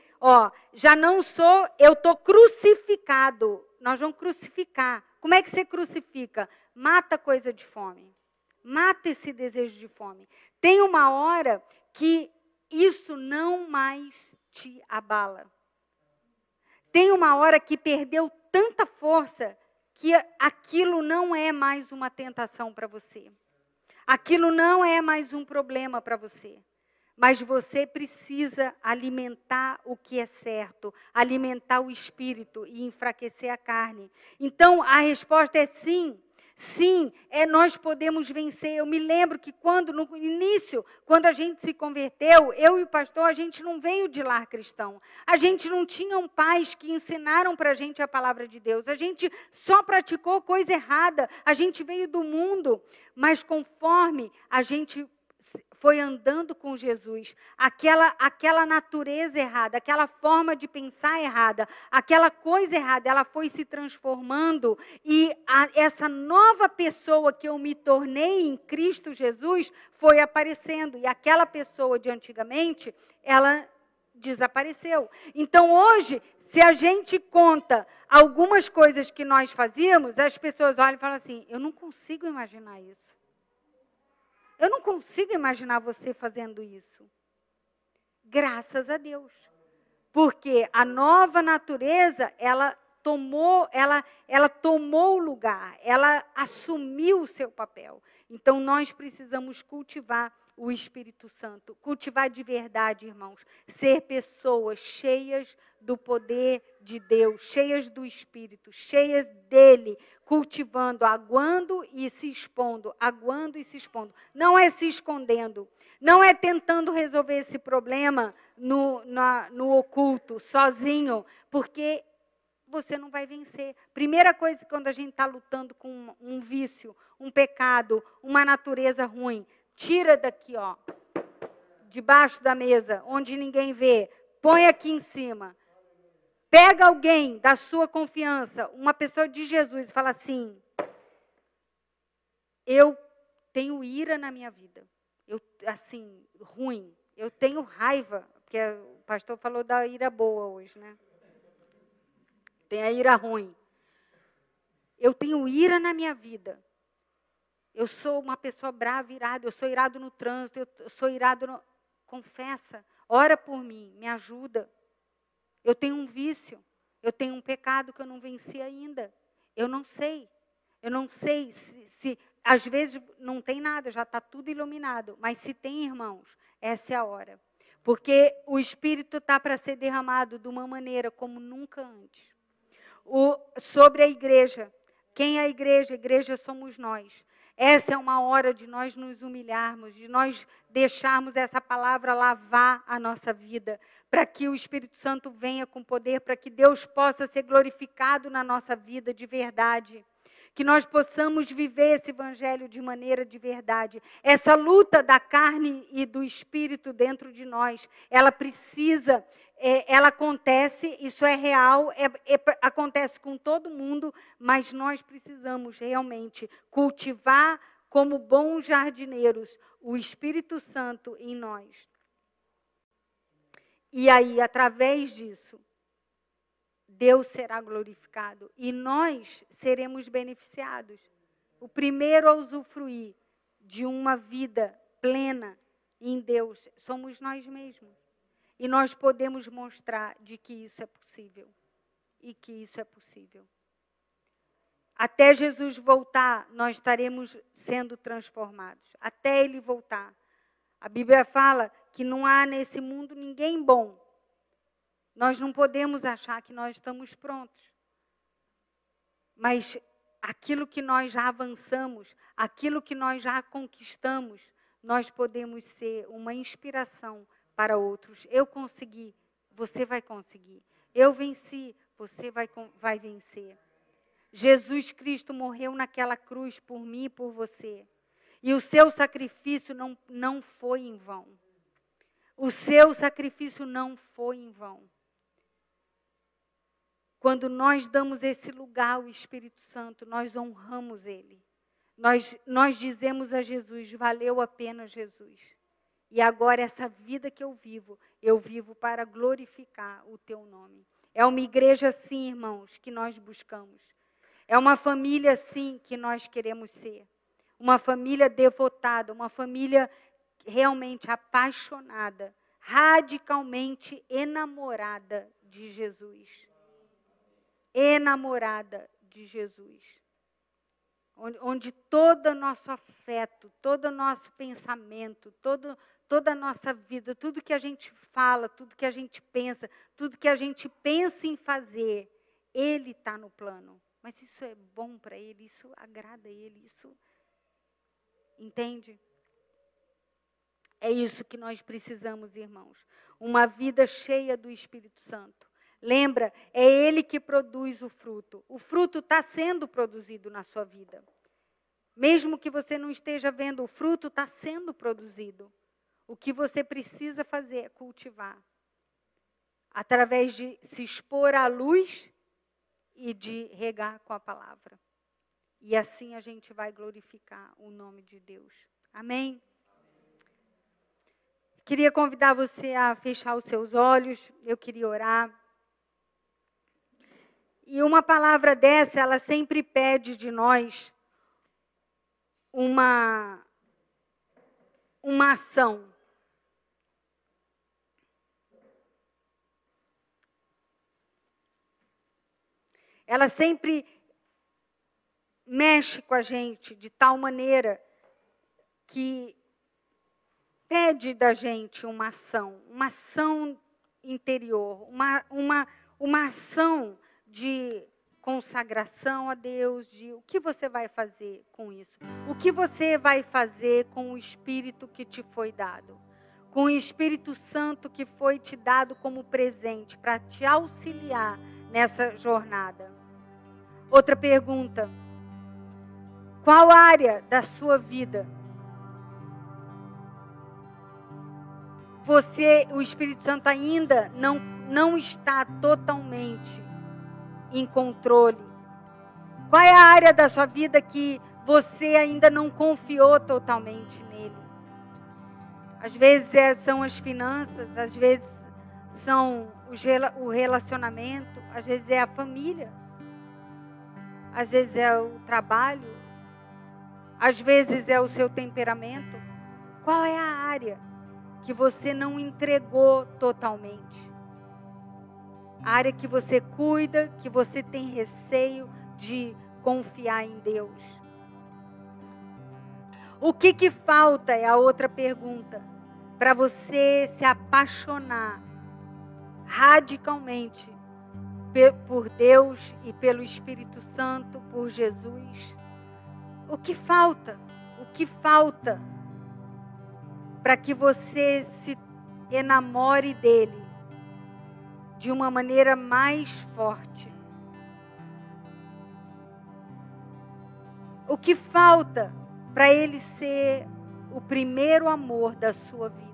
Já não sou, eu estou crucificado. Nós vamos crucificar. Como é que você crucifica? Mata a coisa de fome. Mata esse desejo de fome. Tem uma hora que isso não mais te abala. Tem uma hora que perdeu tanta força que aquilo não é mais uma tentação para você. Aquilo não é mais um problema para você. Mas você precisa alimentar o que é certo, alimentar o espírito e enfraquecer a carne. Então, a resposta é sim. Sim, nós podemos vencer. Eu me lembro que no início, quando a gente se converteu, eu e o pastor, a gente não veio de lar cristão. A gente não tinha pais que ensinaram para a gente a palavra de Deus. A gente só praticou coisa errada. A gente veio do mundo. Mas conforme a gente foi andando com Jesus, aquela natureza errada, aquela forma de pensar errada, aquela coisa errada, ela foi se transformando e essa nova pessoa que eu me tornei em Cristo Jesus foi aparecendo. E aquela pessoa de antigamente, ela desapareceu. Então hoje, se a gente conta algumas coisas que nós fazíamos, as pessoas olham e falam assim, eu não consigo imaginar isso. Eu não consigo imaginar você fazendo isso. Graças a Deus. Porque a nova natureza, ela tomou o lugar, ela assumiu o seu papel. Então, nós precisamos cultivar o Espírito Santo, cultivar de verdade, irmãos, ser pessoas cheias do poder de Deus, cheias do Espírito, cheias dele, cultivando, aguando e se expondo, aguando e se expondo. Não é se escondendo, não é tentando resolver esse problema no oculto, sozinho, porque você não vai vencer. Primeira coisa, quando a gente está lutando com um vício, um pecado, uma natureza ruim, tira daqui, ó, debaixo da mesa, onde ninguém vê, põe aqui em cima. Pega alguém da sua confiança, uma pessoa de Jesus, e fala assim: eu tenho ira na minha vida. Assim, ruim. Eu tenho raiva, porque o pastor falou da ira boa hoje, né? Tem a ira ruim. Eu tenho ira na minha vida. Eu sou uma pessoa brava, irada. Eu sou irado no trânsito. Eu sou irado no... Confessa. Ora por mim. Me ajuda. Eu tenho um vício. Eu tenho um pecado que eu não venci ainda. Eu não sei. Eu não sei se às vezes não tem nada, já está tudo iluminado. Mas se tem, irmãos, essa é a hora. Porque o Espírito está para ser derramado de uma maneira como nunca antes. Sobre a igreja. Quem é a igreja? A igreja somos nós. Essa é uma hora de nós nos humilharmos, de nós deixarmos essa palavra lavar a nossa vida, para que o Espírito Santo venha com poder, para que Deus possa ser glorificado na nossa vida de verdade. Que nós possamos viver esse evangelho de maneira de verdade. Essa luta da carne e do espírito dentro de nós, ela precisa, ela acontece, isso é real, acontece com todo mundo, mas nós precisamos realmente cultivar como bons jardineiros o Espírito Santo em nós. E aí, através disso, Deus será glorificado e nós seremos beneficiados. O primeiro a usufruir de uma vida plena em Deus somos nós mesmos. E nós podemos mostrar de que isso é possível. E que isso é possível. Até Jesus voltar, nós estaremos sendo transformados. Até Ele voltar. A Bíblia fala que não há nesse mundo ninguém bom. Nós não podemos achar que nós estamos prontos. Mas aquilo que nós já avançamos, aquilo que nós já conquistamos, nós podemos ser uma inspiração para outros. Eu consegui, você vai conseguir. Eu venci, você vai vencer. Jesus Cristo morreu naquela cruz por mim e por você. E o seu sacrifício não foi em vão. O seu sacrifício não foi em vão. Quando nós damos esse lugar ao Espírito Santo, nós honramos Ele. Nós dizemos a Jesus: valeu a pena, Jesus. E agora essa vida que eu vivo para glorificar o Teu nome. É uma igreja assim, irmãos, que nós buscamos. É uma família assim que nós queremos ser. Uma família devotada, uma família realmente apaixonada, radicalmente enamorada de Jesus. Enamorada de Jesus. Onde todo o nosso afeto, todo o nosso pensamento, toda a nossa vida, tudo que a gente fala, tudo que a gente pensa, tudo que a gente pensa em fazer, Ele está no plano. Mas isso é bom para Ele, isso agrada a Ele, isso... Entende? É isso que nós precisamos, irmãos. Uma vida cheia do Espírito Santo. Lembra, é Ele que produz o fruto. O fruto está sendo produzido na sua vida. Mesmo que você não esteja vendo, o fruto está sendo produzido. O que você precisa fazer é cultivar. Através de se expor à luz e de regar com a palavra. E assim a gente vai glorificar o nome de Deus. Amém? Queria convidar você a fechar os seus olhos. Eu queria orar. E uma palavra dessa, ela sempre pede de nós uma ação. Ela sempre mexe com a gente de tal maneira que pede da gente uma ação interior, uma ação de consagração a Deus, de o que você vai fazer com isso? O que você vai fazer com o Espírito que te foi dado? Com o Espírito Santo que foi te dado como presente para te auxiliar nessa jornada. Outra pergunta: qual área da sua vida o Espírito Santo ainda não está totalmente em controle? Qual é a área da sua vida que você ainda não confiou totalmente nele? Às vezes são as finanças, às vezes são o relacionamento, às vezes é a família, às vezes é o trabalho, às vezes é o seu temperamento. Qual é a área que você não entregou totalmente? A área que você cuida, que você tem receio de confiar em Deus. O que falta é a outra pergunta, para você se apaixonar radicalmente por Deus e pelo Espírito Santo, por Jesus. O que falta? O que falta para que você se enamore dele de uma maneira mais forte? O que falta para ele ser o primeiro amor da sua vida?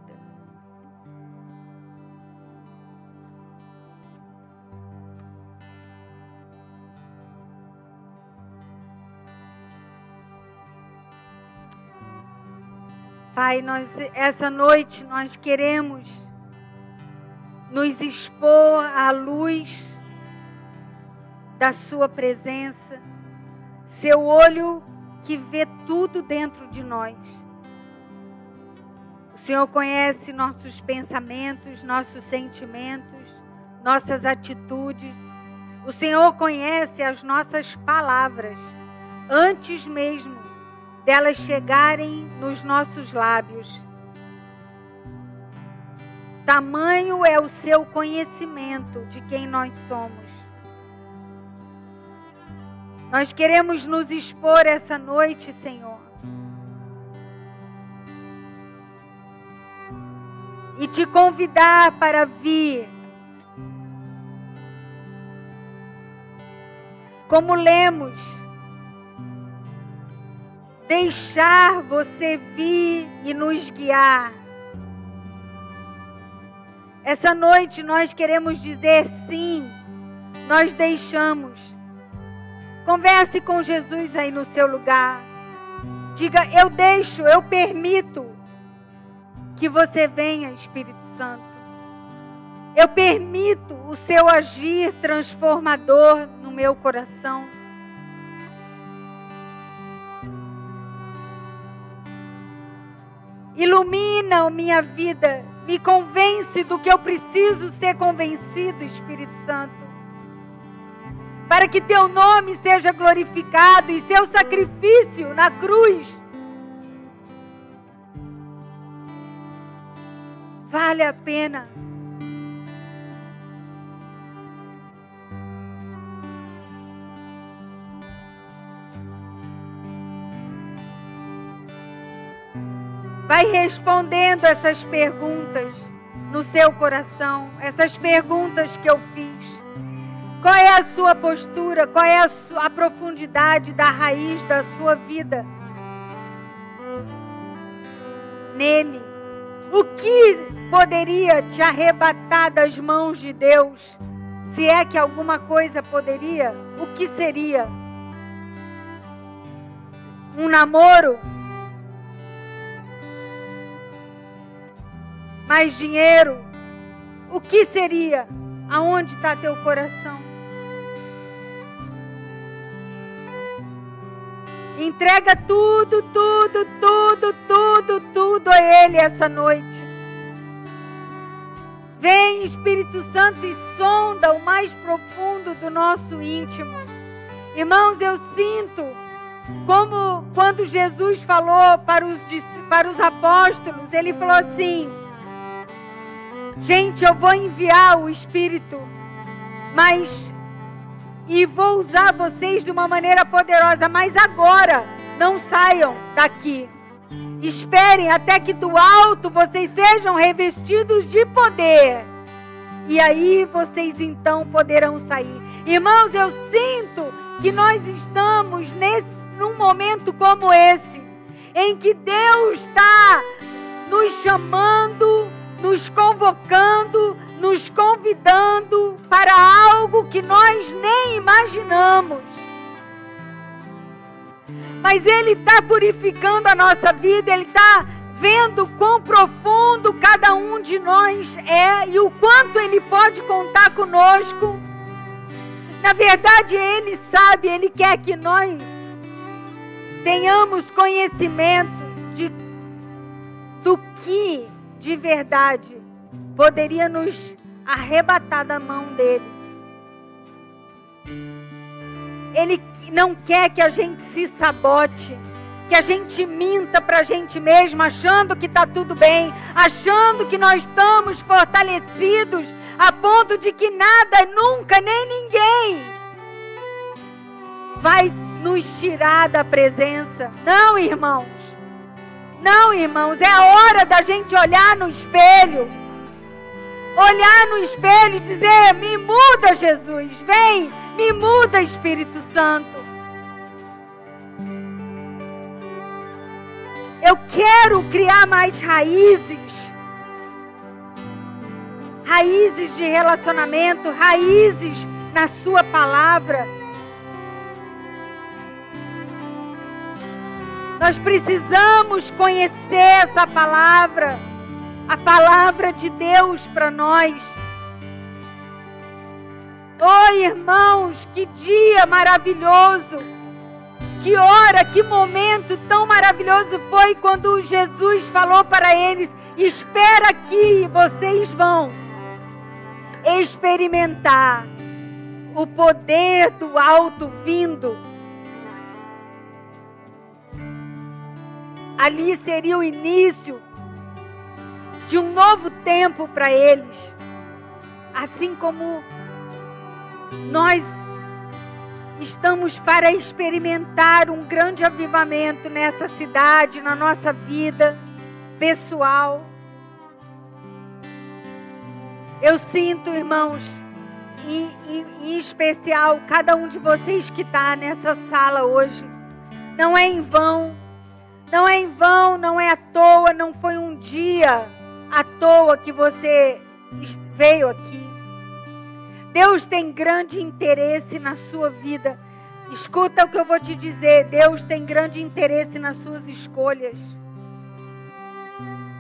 Pai, essa noite nós queremos nos expor à luz da sua presença, seu olho que vê tudo dentro de nós. O Senhor conhece nossos pensamentos, nossos sentimentos, nossas atitudes. O Senhor conhece as nossas palavras antes mesmo delas chegarem nos nossos lábios. Tamanho é o seu conhecimento de quem nós somos. Nós queremos nos expor essa noite, Senhor, e te convidar para vir. Como lemos, deixar você vir e nos guiar. Essa noite nós queremos dizer sim, nós deixamos. Converse com Jesus aí no seu lugar. Diga: eu deixo, eu permito que você venha, Espírito Santo. Eu permito o seu agir transformador no meu coração. Ilumina a minha vida, me convence do que eu preciso ser convencido, Espírito Santo, para que teu nome seja glorificado e seu sacrifício na cruz vale a pena. Vai respondendo essas perguntas no seu coração, essas perguntas que eu fiz. Qual é a sua postura? Qual é a profundidade da raiz da sua vida nele? O que poderia te arrebatar das mãos de Deus? Se é que alguma coisa poderia, o que seria? Um namoro? Mais dinheiro? O que seria? Aonde está teu coração? Entrega tudo, tudo, tudo, tudo, tudo a Ele essa noite. Vem, Espírito Santo, e sonda o mais profundo do nosso íntimo. Irmãos, eu sinto como quando Jesus falou para os apóstolos, Ele falou assim: gente, eu vou enviar o Espírito, e vou usar vocês de uma maneira poderosa, mas agora não saiam daqui. Esperem até que do alto vocês sejam revestidos de poder. E aí vocês então poderão sair. Irmãos, eu sinto que nós estamos num momento como esse, em que Deus está nos chamando, nos convocando, nos convidando para algo que nós nem imaginamos. Mas Ele está purificando a nossa vida, Ele está vendo quão profundo cada um de nós é e o quanto Ele pode contar conosco. Na verdade, Ele sabe, Ele quer que nós tenhamos conhecimento do que de verdade poderia nos arrebatar da mão dele. Ele não quer que a gente se sabote, que a gente minta para a gente mesmo, achando que está tudo bem, achando que nós estamos fortalecidos, a ponto de que nada, nunca, nem ninguém vai nos tirar da presença. Não, irmãos. Não, irmãos. É a hora da gente olhar no espelho. Olhar no espelho e dizer: me muda, Jesus. Vem, me muda, Espírito Santo. Eu quero criar mais raízes. Raízes de relacionamento, raízes na sua palavra. Nós precisamos conhecer essa palavra, a palavra de Deus para nós. Oh, irmãos, que dia maravilhoso, que hora, que momento tão maravilhoso foi quando Jesus falou para eles: espera aqui, vocês vão experimentar o poder do alto vindo. Ali seria o início de um novo tempo para eles. Assim como nós estamos para experimentar um grande avivamento nessa cidade, na nossa vida pessoal. Eu sinto, irmãos, em especial, cada um de vocês que está nessa sala hoje, não é em vão. Não é em vão, não é à toa, não foi um dia à toa que você veio aqui. Deus tem grande interesse na sua vida. Escuta o que eu vou te dizer. Deus tem grande interesse nas suas escolhas,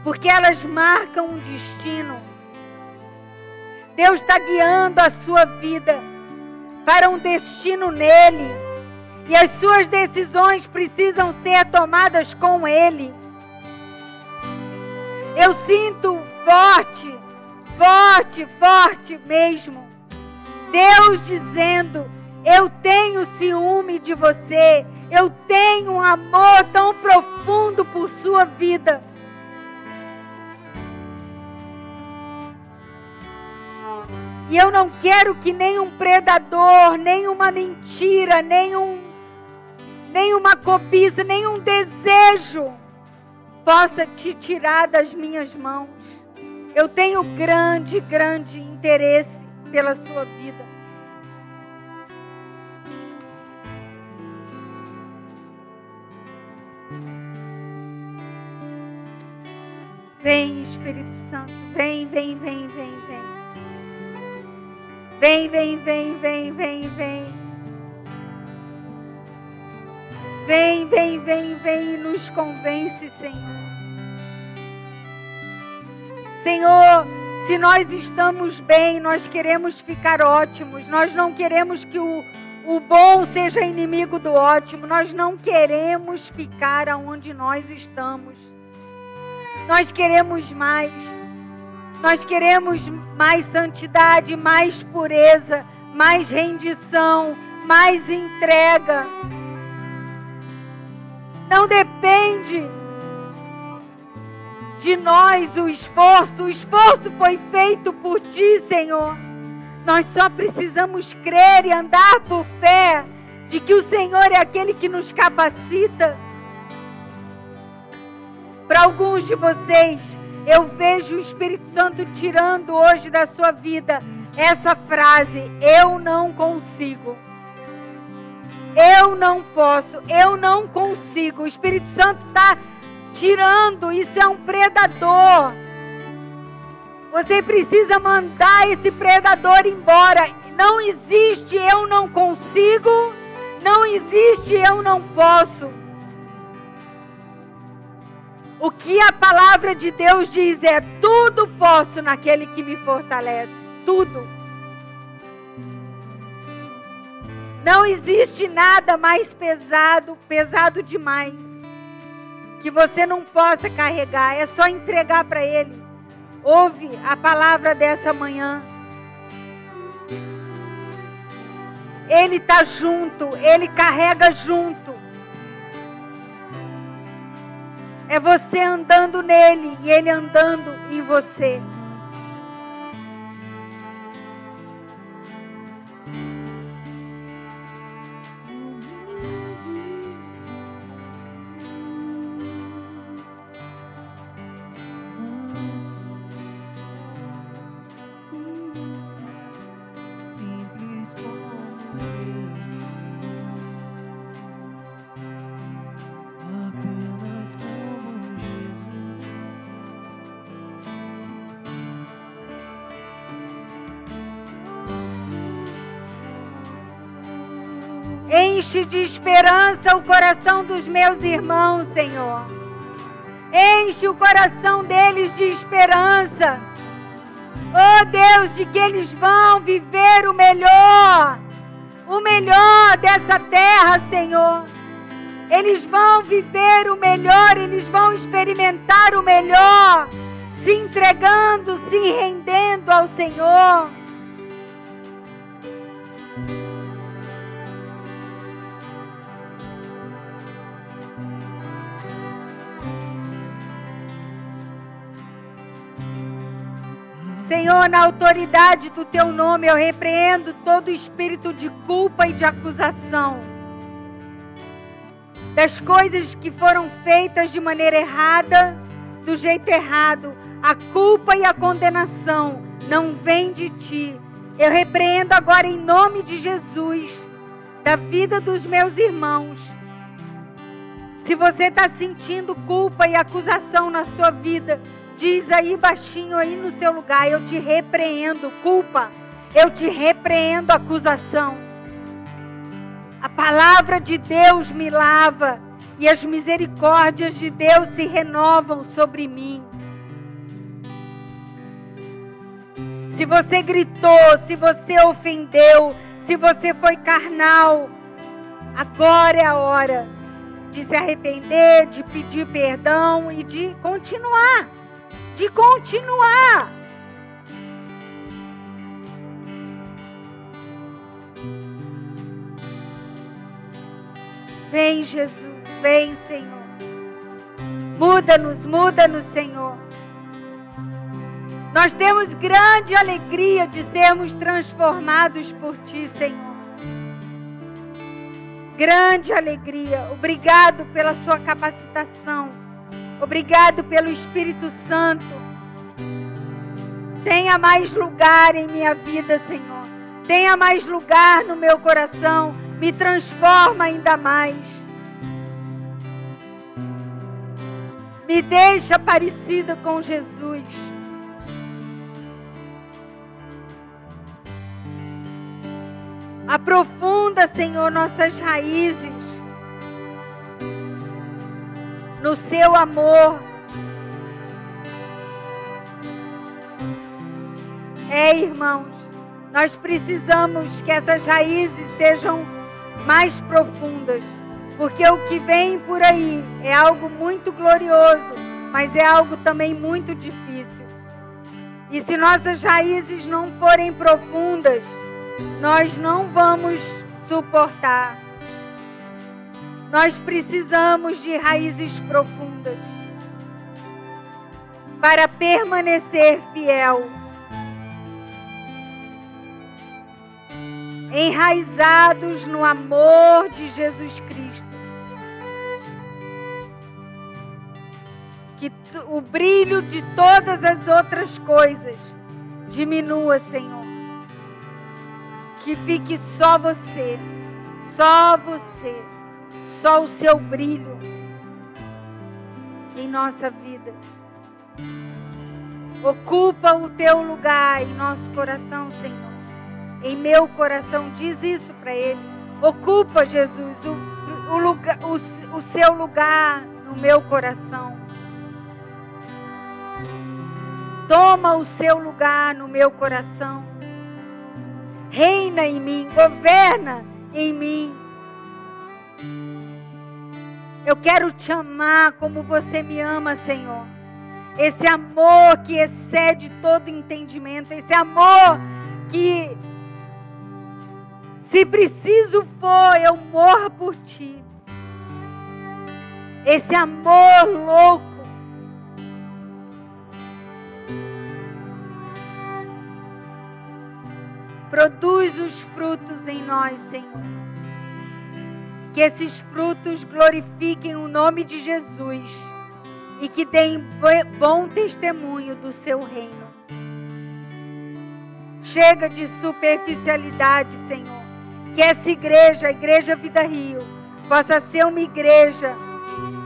porque elas marcam um destino. Deus está guiando a sua vida para um destino nele. E as suas decisões precisam ser tomadas com Ele. Eu sinto forte, forte, forte mesmo. Deus dizendo: eu tenho ciúme de você. Eu tenho um amor tão profundo por sua vida. E eu não quero que nenhum predador, nenhuma mentira, nenhuma cobiça, nenhum desejo possa te tirar das minhas mãos. Eu tenho grande, grande interesse pela sua vida. Vem, Espírito Santo, vem, vem, vem, vem, vem. Vem, vem, vem, vem, vem, vem. Vem, vem, vem, vem e nos convence, Senhor. Senhor, se nós estamos bem, nós queremos ficar ótimos. Nós não queremos que o bom seja inimigo do ótimo. Nós não queremos ficar aonde nós estamos. Nós queremos mais. Nós queremos mais santidade, mais pureza, mais rendição, mais entrega. Não depende de nós o esforço foi feito por Ti, Senhor. Nós só precisamos crer e andar por fé de que o Senhor é aquele que nos capacita. Para alguns de vocês, eu vejo o Espírito Santo tirando hoje da sua vida essa frase, eu não consigo. Eu não posso, eu não consigo. O Espírito Santo está tirando, isso é um predador. Você precisa mandar esse predador embora. Não existe eu não consigo, não existe eu não posso. O que a palavra de Deus diz é: tudo posso naquele que me fortalece. Tudo. Não existe nada mais pesado, pesado demais, que você não possa carregar. É só entregar para Ele. Ouve a palavra dessa manhã. Ele está junto, Ele carrega junto. É você andando nele e Ele andando em você. Enche de esperança o coração dos meus irmãos, Senhor. Enche o coração deles de esperança. Oh Deus, de que eles vão viver o melhor dessa terra, Senhor. Eles vão viver o melhor, eles vão experimentar o melhor, se entregando, se rendendo ao Senhor. Senhor, na autoridade do Teu nome, eu repreendo todo espírito de culpa e de acusação. Das coisas que foram feitas de maneira errada, do jeito errado. A culpa e a condenação não vem de Ti. Eu repreendo agora em nome de Jesus, da vida dos meus irmãos. Se você está sentindo culpa e acusação na sua vida, diz aí baixinho aí no seu lugar: eu te repreendo culpa, eu te repreendo acusação. A palavra de Deus me lava e as misericórdias de Deus se renovam sobre mim. Se você gritou, se você ofendeu, se você foi carnal, agora é a hora de se arrepender, de pedir perdão e de continuar. Vem, Jesus, vem, Senhor. Muda-nos, Senhor. Nós temos grande alegria de sermos transformados por Ti, Senhor. Grande alegria. Obrigado pela Sua capacitação. Obrigado pelo Espírito Santo. Tenha mais lugar em minha vida, Senhor. Tenha mais lugar no meu coração. Me transforma ainda mais. Me deixa parecida com Jesus. Aprofunda, Senhor, nossas raízes no Seu amor. Irmãos, nós precisamos que essas raízes sejam mais profundas, porque o que vem por aí é algo muito glorioso, mas é algo também muito difícil. E se nossas raízes não forem profundas, nós não vamos suportar. Nós precisamos de raízes profundas para permanecer fiel, enraizados no amor de Jesus Cristo. Que o brilho de todas as outras coisas diminua, Senhor. Que fique só você, só você, só o seu brilho em nossa vida. Ocupa o teu lugar em nosso coração, Senhor. Em meu coração, diz isso para Ele. Ocupa, Jesus, o seu lugar no meu coração. Toma o seu lugar no meu coração. Reina em mim, governa em mim. Eu quero te amar como você me ama, Senhor. Esse amor que excede todo entendimento. Esse amor que, se preciso for, eu morro por ti. Esse amor louco. Produz os frutos em nós, Senhor. Que esses frutos glorifiquem o nome de Jesus e que deem bom testemunho do seu reino. Chega de superficialidade, Senhor. Que essa igreja, a Igreja Vida Rio, possa ser uma igreja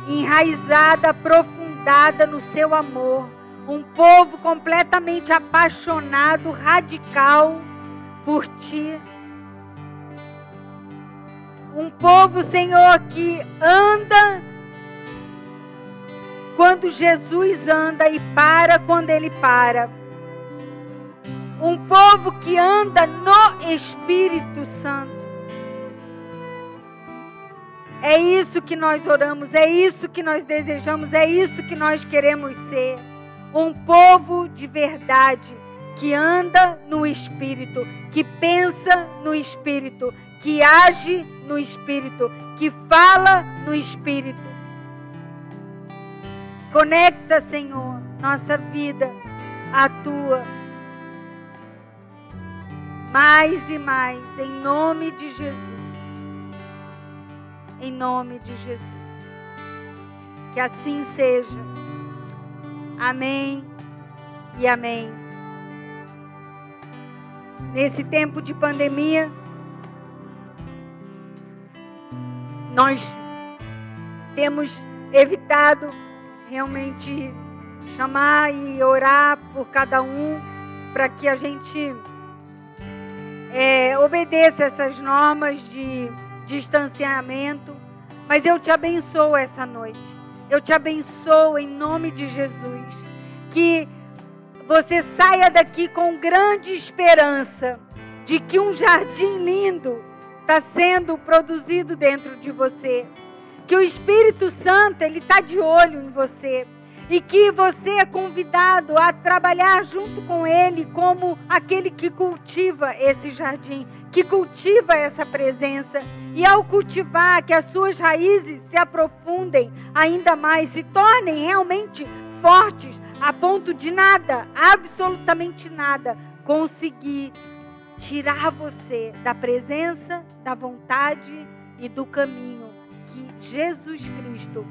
enraizada, aprofundada no seu amor. Um povo completamente apaixonado, radical por ti. Um povo, Senhor, que anda quando Jesus anda e para quando Ele para. Um povo que anda no Espírito Santo. É isso que nós oramos, é isso que nós desejamos, é isso que nós queremos ser. Um povo de verdade, que anda no Espírito, que pensa no Espírito, que age no Espírito, que fala no Espírito. Conecta, Senhor, nossa vida à Tua. Mais e mais, em nome de Jesus. Em nome de Jesus. Que assim seja. Amém e amém. Nesse tempo de pandemia, nós temos evitado realmente chamar e orar por cada um, para que a gente obedeça essas normas de distanciamento. Mas eu te abençoo essa noite. Eu te abençoo em nome de Jesus. Que você saia daqui com grande esperança de que um jardim lindo está sendo produzido dentro de você. Que o Espírito Santo, Ele está de olho em você. E que você é convidado a trabalhar junto com Ele como aquele que cultiva esse jardim, que cultiva essa presença. E ao cultivar, que as suas raízes se aprofundem ainda mais, se tornem realmente fortes, a ponto de nada, absolutamente nada, conseguir tirar você da presença, da vontade e do caminho que Jesus Cristo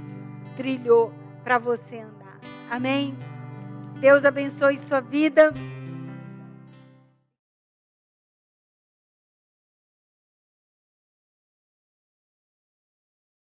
trilhou para você andar. Amém? Deus abençoe sua vida.